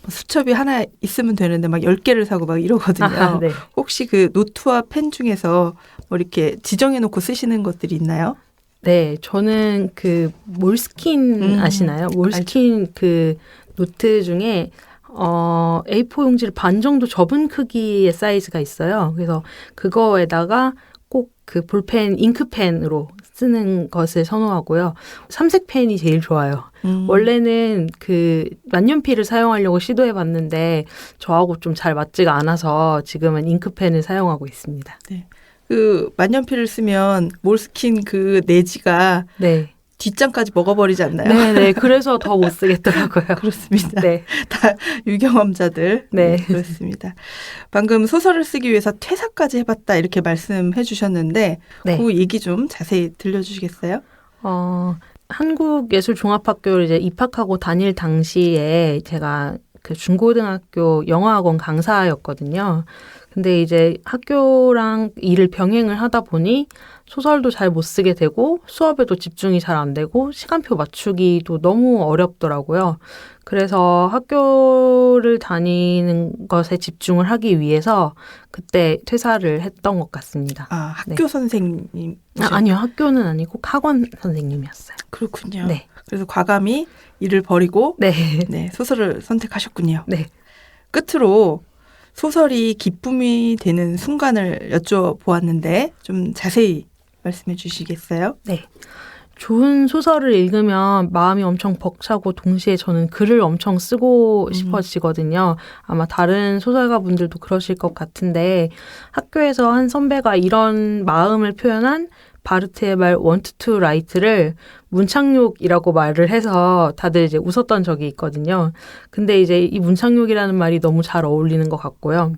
수첩이 하나 있으면 되는데 10개를 사고 이러거든요. 네. 혹시 그 노트와 펜 중에서 이렇게 지정해 놓고 쓰시는 것들이 있나요? 네, 저는 그 몰스킨 아시나요? 몰스킨 그 노트 중에 A4 용지를 반 정도 접은 크기의 사이즈가 있어요. 그래서 그거에다가 꼭 그 볼펜, 잉크펜으로 쓰는 것을 선호하고요. 삼색 펜이 제일 좋아요. 원래는 그 만년필을 사용하려고 시도해봤는데 저하고 좀 잘 맞지가 않아서 지금은 잉크펜을 사용하고 있습니다. 네. 그 만년필을 쓰면 몰스킨 그 내지가 네. 뒷장까지 먹어버리지 않나요? 네네. 그래서 더 못 쓰겠더라고요. 그렇습니다. 네. 다 유경험자들. 네. 그렇습니다. 방금 소설을 쓰기 위해서 퇴사까지 해봤다 이렇게 말씀해 주셨는데 네. 그 얘기 좀 자세히 들려주시겠어요? 한국예술종합학교를 이제 입학하고 다닐 당시에 제가 그 중고등학교 영어학원 강사였거든요. 근데 이제 학교랑 일을 병행을 하다 보니 소설도 잘 못 쓰게 되고 수업에도 집중이 잘 안 되고 시간표 맞추기도 너무 어렵더라고요. 그래서 학교를 다니는 것에 집중을 하기 위해서 그때 퇴사를 했던 것 같습니다. 아, 학교 선생님. 아니요. 학교는 아니고 학원 선생님이었어요. 그렇군요. 네. 그래서 과감히 일을 버리고 네. 네, 소설을 선택하셨군요. 네. 끝으로 소설이 기쁨이 되는 순간을 여쭤보았는데 좀 자세히 말씀해 주시겠어요? 네. 좋은 소설을 읽으면 마음이 엄청 벅차고 동시에 저는 글을 엄청 쓰고 싶어지거든요. 아마 다른 소설가 분들도 그러실 것 같은데 학교에서 한 선배가 이런 마음을 표현한 바르트의 말 want to write를 문창욕이라고 말을 해서 다들 이제 웃었던 적이 있거든요. 근데 이제 이 문창욕이라는 말이 너무 잘 어울리는 것 같고요.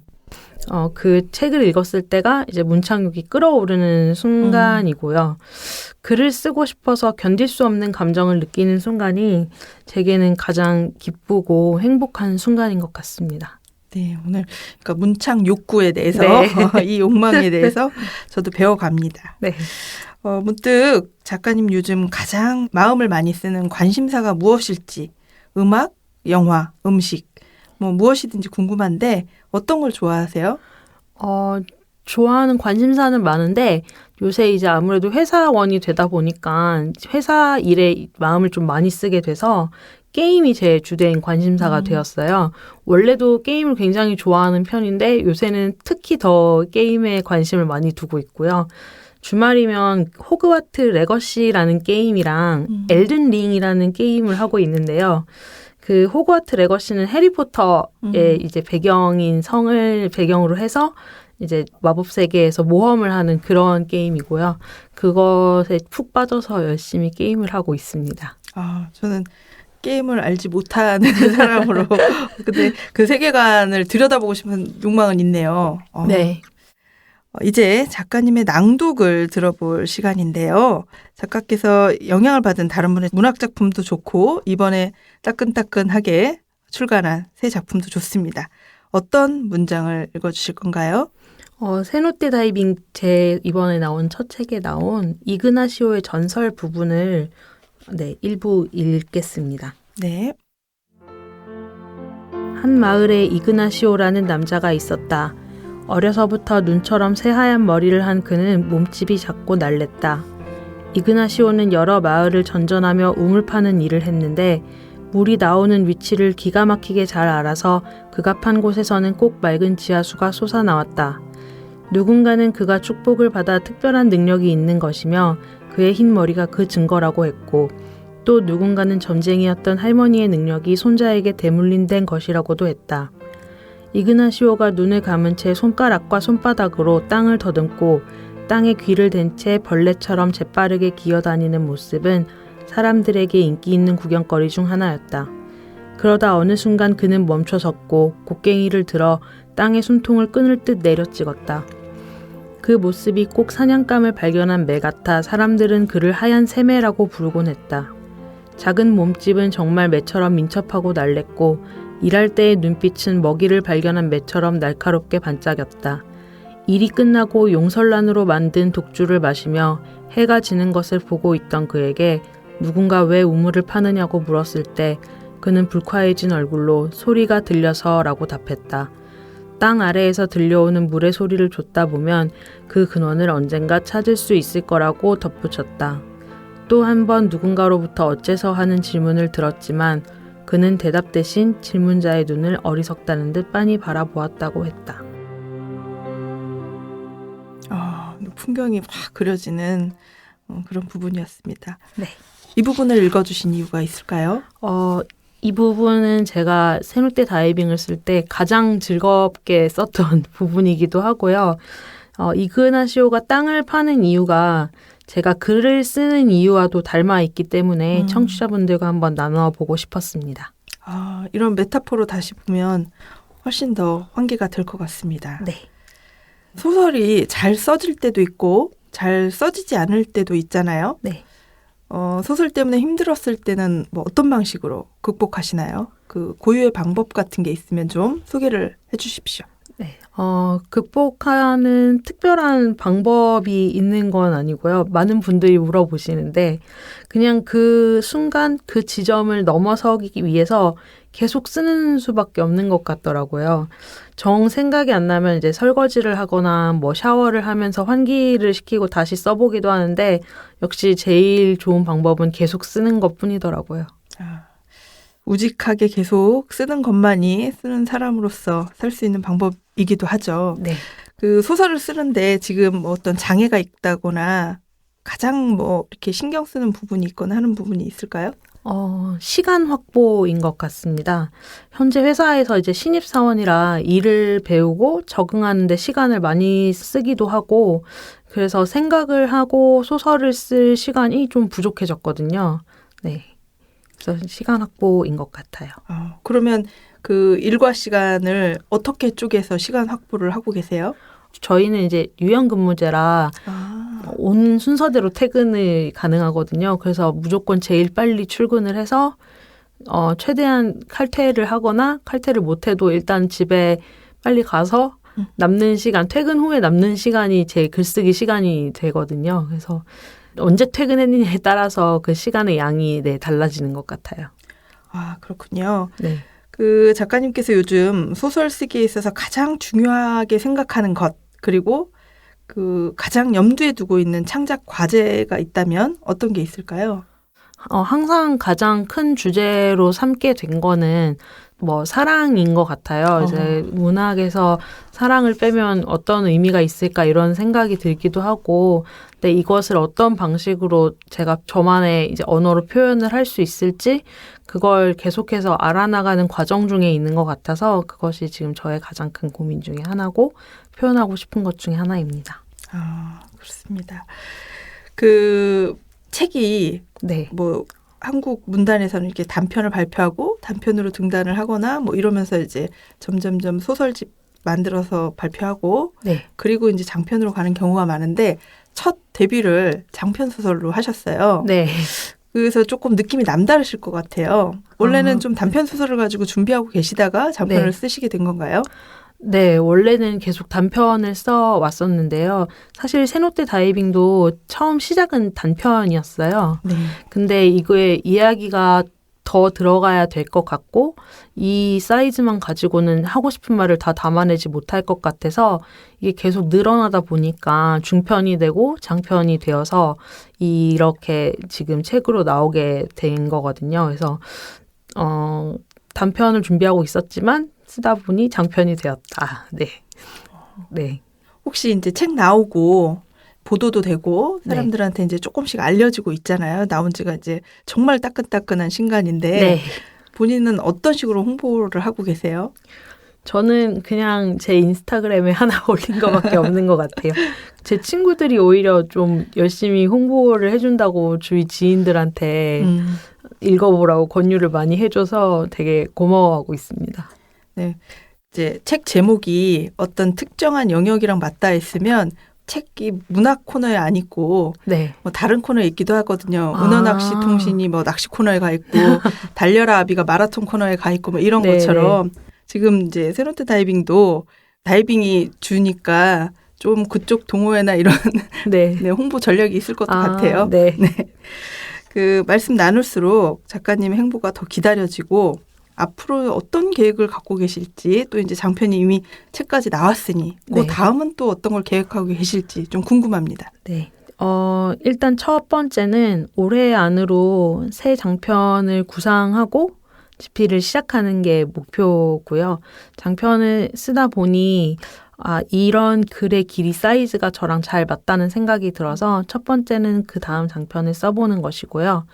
그 책을 읽었을 때가 이제 문창욕이 끓어오르는 순간이고요. 글을 쓰고 싶어서 견딜 수 없는 감정을 느끼는 순간이 제게는 가장 기쁘고 행복한 순간인 것 같습니다. 네, 오늘 그러니까 문창 욕구에 대해서 네. 이 욕망에 대해서 저도 배워갑니다. 네. 문득 작가님 요즘 가장 마음을 많이 쓰는 관심사가 무엇일지 음악, 영화, 음식 뭐 무엇이든지 궁금한데 어떤 걸 좋아하세요? 좋아하는 관심사는 많은데 요새 이제 아무래도 회사원이 되다 보니까 회사 일에 마음을 좀 많이 쓰게 돼서 게임이 제 주된 관심사가 되었어요. 원래도 게임을 굉장히 좋아하는 편인데 요새는 특히 더 게임에 관심을 많이 두고 있고요. 주말이면 호그와트 레거시라는 게임이랑 엘든 링이라는 게임을 하고 있는데요. 그 호그와트 레거시는 해리포터의 이제 배경인 성을 배경으로 해서 이제 마법 세계에서 모험을 하는 그런 게임이고요. 그것에 푹 빠져서 열심히 게임을 하고 있습니다. 저는 게임을 알지 못하는 사람으로 근데 그 세계관을 들여다보고 싶은 욕망은 있네요. 네. 이제 작가님의 낭독을 들어볼 시간인데요. 작가께서 영향을 받은 다른 분의 문학 작품도 좋고 이번에 따끈따끈하게 출간한 새 작품도 좋습니다. 어떤 문장을 읽어주실 건가요? 세노테 다이빙 제 이번에 나온 첫 책에 나온 이그나시오의 전설 부분을 일부 읽겠습니다. 네. 한 마을에 이그나시오라는 남자가 있었다. 어려서부터 눈처럼 새하얀 머리를 한 그는 몸집이 작고 날랬다. 이그나시오는 여러 마을을 전전하며 우물 파는 일을 했는데 물이 나오는 위치를 기가 막히게 잘 알아서 그가 판 곳에서는 꼭 맑은 지하수가 솟아나왔다. 누군가는 그가 축복을 받아 특별한 능력이 있는 것이며 그의 흰 머리가 그 증거라고 했고 또 누군가는 점쟁이였던 할머니의 능력이 손자에게 대물림된 것이라고도 했다. 이그나시오가 눈을 감은 채 손가락과 손바닥으로 땅을 더듬고 땅에 귀를 댄 채 벌레처럼 재빠르게 기어다니는 모습은 사람들에게 인기 있는 구경거리 중 하나였다. 그러다 어느 순간 그는 멈춰섰고 곡괭이를 들어 땅에 숨통을 끊을 듯 내려찍었다. 그 모습이 꼭 사냥감을 발견한 매 같아 사람들은 그를 하얀 새매라고 부르곤 했다. 작은 몸집은 정말 매처럼 민첩하고 날랬고 일할 때의 눈빛은 먹이를 발견한 매처럼 날카롭게 반짝였다. 일이 끝나고 용설란으로 만든 독주를 마시며 해가 지는 것을 보고 있던 그에게 누군가 왜 우물을 파느냐고 물었을 때 그는 불쾌해진 얼굴로 소리가 들려서라고 답했다. 땅 아래에서 들려오는 물의 소리를 좇다 보면 그 근원을 언젠가 찾을 수 있을 거라고 덧붙였다. 또 한 번 누군가로부터 어째서 하는 질문을 들었지만 그는 대답 대신 질문자의 눈을 어리석다는 듯 빤히 바라보았다고 했다. 풍경이 확 그려지는 그런 부분이었습니다. 네. 이 부분을 읽어주신 이유가 있을까요? 이 부분은 제가 세노테 다이빙을 쓸 때 가장 즐겁게 썼던 부분이기도 하고요. 이그나시오가 땅을 파는 이유가 제가 글을 쓰는 이유와도 닮아 있기 때문에 음. 청취자분들과 한번 나눠 보고 싶었습니다. 아, 이런 메타포로 다시 보면 훨씬 더 환기가 될 것 같습니다. 네. 소설이 잘 써질 때도 있고 잘 써지지 않을 때도 있잖아요. 네. 소설 때문에 힘들었을 때는 뭐 어떤 방식으로 극복하시나요? 그 고유의 방법 같은 게 있으면 좀 소개를 해주십시오. 네. 극복하는 특별한 방법이 있는 건 아니고요. 많은 분들이 물어보시는데 그냥 그 순간 그 지점을 넘어서기 위해서 계속 쓰는 수밖에 없는 것 같더라고요. 정 생각이 안 나면 이제 설거지를 하거나 뭐 샤워를 하면서 환기를 시키고 다시 써보기도 하는데 역시 제일 좋은 방법은 계속 쓰는 것뿐이더라고요. 우직하게 계속 쓰는 것만이 쓰는 사람으로서 살 수 있는 방법이기도 하죠. 네. 그 소설을 쓰는데 지금 뭐 어떤 장애가 있다거나 가장 뭐 이렇게 신경 쓰는 부분이 있거나 하는 부분이 있을까요? 시간 확보인 것 같습니다. 현재 회사에서 이제 신입사원이라 일을 배우고 적응하는데 시간을 많이 쓰기도 하고, 그래서 생각을 하고 소설을 쓸 시간이 좀 부족해졌거든요. 네. 그래서 시간 확보인 것 같아요. 그러면 그 일과 시간을 어떻게 쪼개서 시간 확보를 하고 계세요? 저희는 이제 유연근무제라 온 순서대로 퇴근이 가능하거든요. 그래서 무조건 제일 빨리 출근을 해서 최대한 칼퇴를 하거나 칼퇴를 못해도 일단 집에 빨리 가서 남는 시간, 퇴근 후에 남는 시간이 제 글쓰기 시간이 되거든요. 그래서 언제 퇴근했느냐에 따라서 그 시간의 양이 달라지는 것 같아요. 아, 그렇군요. 네. 그 작가님께서 요즘 소설 쓰기에 있어서 가장 중요하게 생각하는 것, 그리고 그 가장 염두에 두고 있는 창작 과제가 있다면 어떤 게 있을까요? 항상 가장 큰 주제로 삼게 된 거는 뭐 사랑인 것 같아요. 이제 문학에서 사랑을 빼면 어떤 의미가 있을까 이런 생각이 들기도 하고, 근데 이것을 어떤 방식으로 제가 저만의 이제 언어로 표현을 할 수 있을지 그걸 계속해서 알아나가는 과정 중에 있는 것 같아서 그것이 지금 저의 가장 큰 고민 중에 하나고 표현하고 싶은 것 중에 하나입니다. 아, 그렇습니다. 그 책이 네. 뭐 한국 문단에서는 이렇게 단편을 발표하고 단편으로 등단을 하거나 뭐 이러면서 이제 점점점 소설집 만들어서 발표하고 네. 그리고 이제 장편으로 가는 경우가 많은데 첫 데뷔를 장편 소설로 하셨어요. 네. 그래서 조금 느낌이 남다르실 것 같아요. 원래는 좀 단편 소설을 가지고 준비하고 계시다가 장편을 네. 쓰시게 된 건가요? 네, 원래는 계속 단편을 써 왔었는데요. 사실 새노태 다이빙도 처음 시작은 단편이었어요. 네. 근데 이거에 이야기가 더 들어가야 될 것 같고 이 사이즈만 가지고는 하고 싶은 말을 다 담아내지 못할 것 같아서 이게 계속 늘어나다 보니까 중편이 되고 장편이 되어서 이렇게 지금 책으로 나오게 된 거거든요. 그래서 단편을 준비하고 있었지만 쓰다 보니 장편이 되었다. 네. 네. 혹시 이제 책 나오고 보도도 되고 사람들한테 이제 조금씩 알려지고 있잖아요. 나온 지가 이제 정말 따끈따끈한 신간인데 네. 본인은 어떤 식으로 홍보를 하고 계세요? 저는 그냥 제 인스타그램에 하나 올린 것밖에 없는 것 같아요. 제 친구들이 오히려 좀 열심히 홍보를 해준다고 주위 지인들한테 읽어보라고 권유를 많이 해줘서 되게 고마워하고 있습니다. 네. 이제 책 제목이 어떤 특정한 영역이랑 맞닿아 있으면 책이 문학 코너에 안 있고 네. 뭐 다른 코너에 있기도 하거든요. 아. 은어낚시 통신이 뭐 낚시 코너에 가 있고 달려라 아비가 마라톤 코너에 가 있고 뭐 이런 네, 것처럼 지금 이제 새노태 다이빙도 다이빙이 주니까 좀 그쪽 동호회나 이런 네. 네, 홍보 전략이 있을 것도 같아요. 네. 그 말씀 나눌수록 작가님의 행보가 더 기다려지고 앞으로 어떤 계획을 갖고 계실지 또 이제 장편이 이미 책까지 나왔으니 그 네. 다음은 또 어떤 걸 계획하고 계실지 좀 궁금합니다. 네. 일단 첫 번째는 올해 안으로 새 장편을 구상하고 집필을 시작하는 게 목표고요. 장편을 쓰다 보니 이런 글의 길이 사이즈가 저랑 잘 맞다는 생각이 들어서 첫 번째는 그 다음 장편을 써보는 것이고요.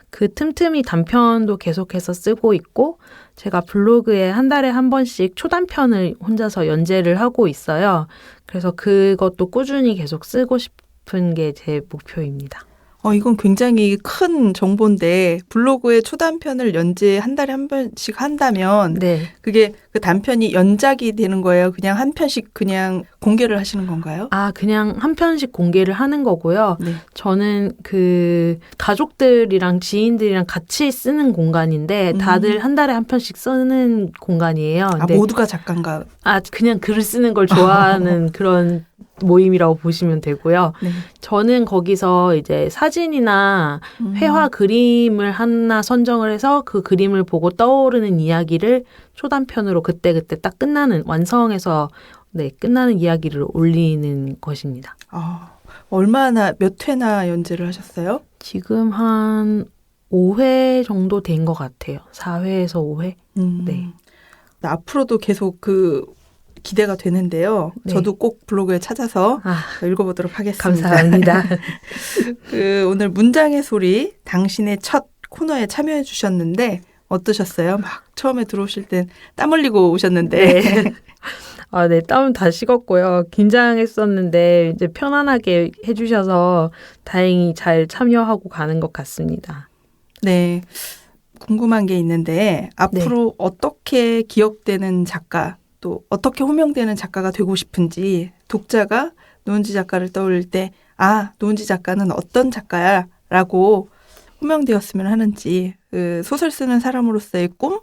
그 틈틈이 단편도 계속해서 쓰고 있고 제가 블로그에 한 달에 한 번씩 초단편을 혼자서 연재를 하고 있어요. 그래서 그것도 꾸준히 계속 쓰고 싶은 게 제 목표입니다. 이건 굉장히 큰 정보인데 블로그에 초단편을 연재 한 달에 한 번씩 한다면 네. 그게 그 단편이 연작이 되는 거예요? 그냥 한 편씩 그냥 공개를 하시는 건가요? 그냥 한 편씩 공개를 하는 거고요. 네. 저는 그 가족들이랑 지인들이랑 같이 쓰는 공간인데 다들 한 달에 한 편씩 쓰는 공간이에요. 근데 모두가 작가인가? 그냥 글을 쓰는 걸 좋아하는 그런 모임이라고 보시면 되고요. 네. 저는 거기서 이제 사진이나 회화 그림을 하나 선정을 해서 그 그림을 보고 떠오르는 이야기를 초단편으로 그때그때 딱 끝나는 완성해서 끝나는 이야기를 올리는 것입니다. 몇 회나 연재를 하셨어요? 지금 한 5회 정도 된 것 같아요. 4회에서 5회. 네. 앞으로도 계속 기대가 되는데요. 네. 저도 꼭 블로그에 찾아서 읽어보도록 하겠습니다. 감사합니다. 오늘 문장의 소리 당신의 첫 코너에 참여해 주셨는데 어떠셨어요? 막 처음에 들어오실 땐 땀 흘리고 오셨는데. 네. 네, 땀 다 식었고요. 긴장했었는데 이제 편안하게 해주셔서 다행히 잘 참여하고 가는 것 같습니다. 네. 궁금한 게 있는데 앞으로 어떻게 기억되는 작가 또 어떻게 호명되는 작가가 되고 싶은지 독자가 노은지 작가를 떠올릴 때 노은지 작가는 어떤 작가야 라고 호명되었으면 하는지 소설 쓰는 사람으로서의 꿈?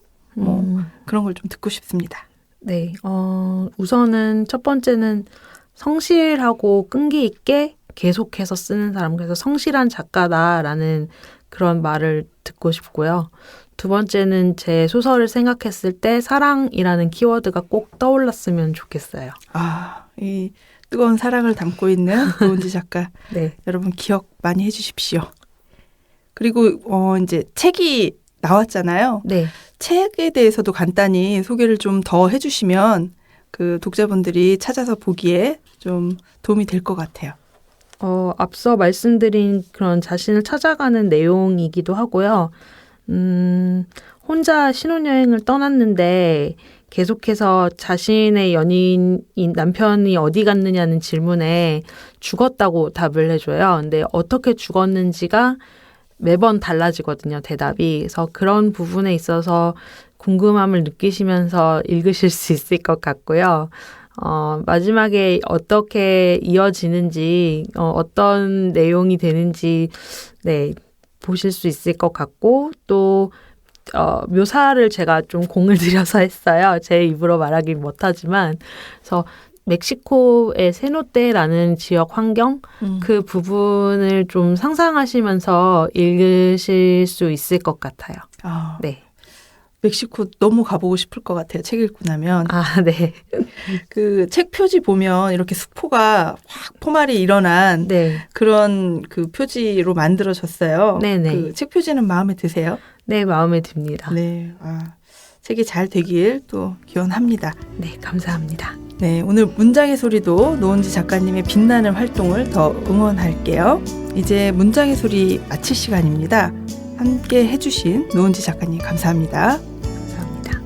그런 걸 좀 듣고 싶습니다. 네. 우선은 첫 번째는 성실하고 끈기 있게 계속해서 쓰는 사람. 그래서 성실한 작가다라는 그런 말을 듣고 싶고요. 두 번째는 제 소설을 생각했을 때 사랑이라는 키워드가 꼭 떠올랐으면 좋겠어요. 이 뜨거운 사랑을 담고 있는 노은지 작가. 네. 여러분 기억 많이 해주십시오. 그리고 이제 책이 나왔잖아요. 네. 책에 대해서도 간단히 소개를 좀 더 해주시면 그 독자분들이 찾아서 보기에 좀 도움이 될 것 같아요. 앞서 말씀드린 그런 자신을 찾아가는 내용이기도 하고요. 혼자 신혼여행을 떠났는데 계속해서 자신의 연인인 남편이 어디 갔느냐는 질문에 죽었다고 답을 해줘요. 근데 어떻게 죽었는지가 매번 달라지거든요, 대답이. 그래서 그런 부분에 있어서 궁금함을 느끼시면서 읽으실 수 있을 것 같고요. 마지막에 어떻게 이어지는지, 어떤 내용이 되는지, 보실 수 있을 것 같고, 또, 묘사를 제가 좀 공을 들여서 했어요. 제 입으로 말하긴 못하지만. 그래서 멕시코의 세노테라는 지역 환경, 그 부분을 좀 상상하시면서 읽으실 수 있을 것 같아요. 네. 멕시코 너무 가보고 싶을 것 같아요. 책 읽고 나면. 네. 그 책 표지 보면 이렇게 수포가 확 포말이 일어난 그런 그 표지로 만들어졌어요. 네네. 그 책 표지는 마음에 드세요? 네, 마음에 듭니다. 네. 책이 잘 되길 또 기원합니다. 네, 감사합니다. 네, 오늘 문장의 소리도 노은지 작가님의 빛나는 활동을 더 응원할게요. 이제 문장의 소리 마칠 시간입니다. 함께 해주신 노은지 작가님 감사합니다. 감사합니다.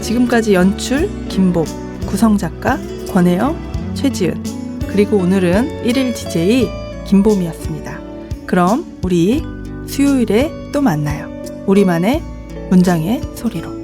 지금까지 연출 김복, 구성작가 권혜영, 최지은, 그리고 오늘은 1일 DJ 김봄이었습니다. 그럼 우리 수요일에 또 만나요. 우리만의 문장의 소리로.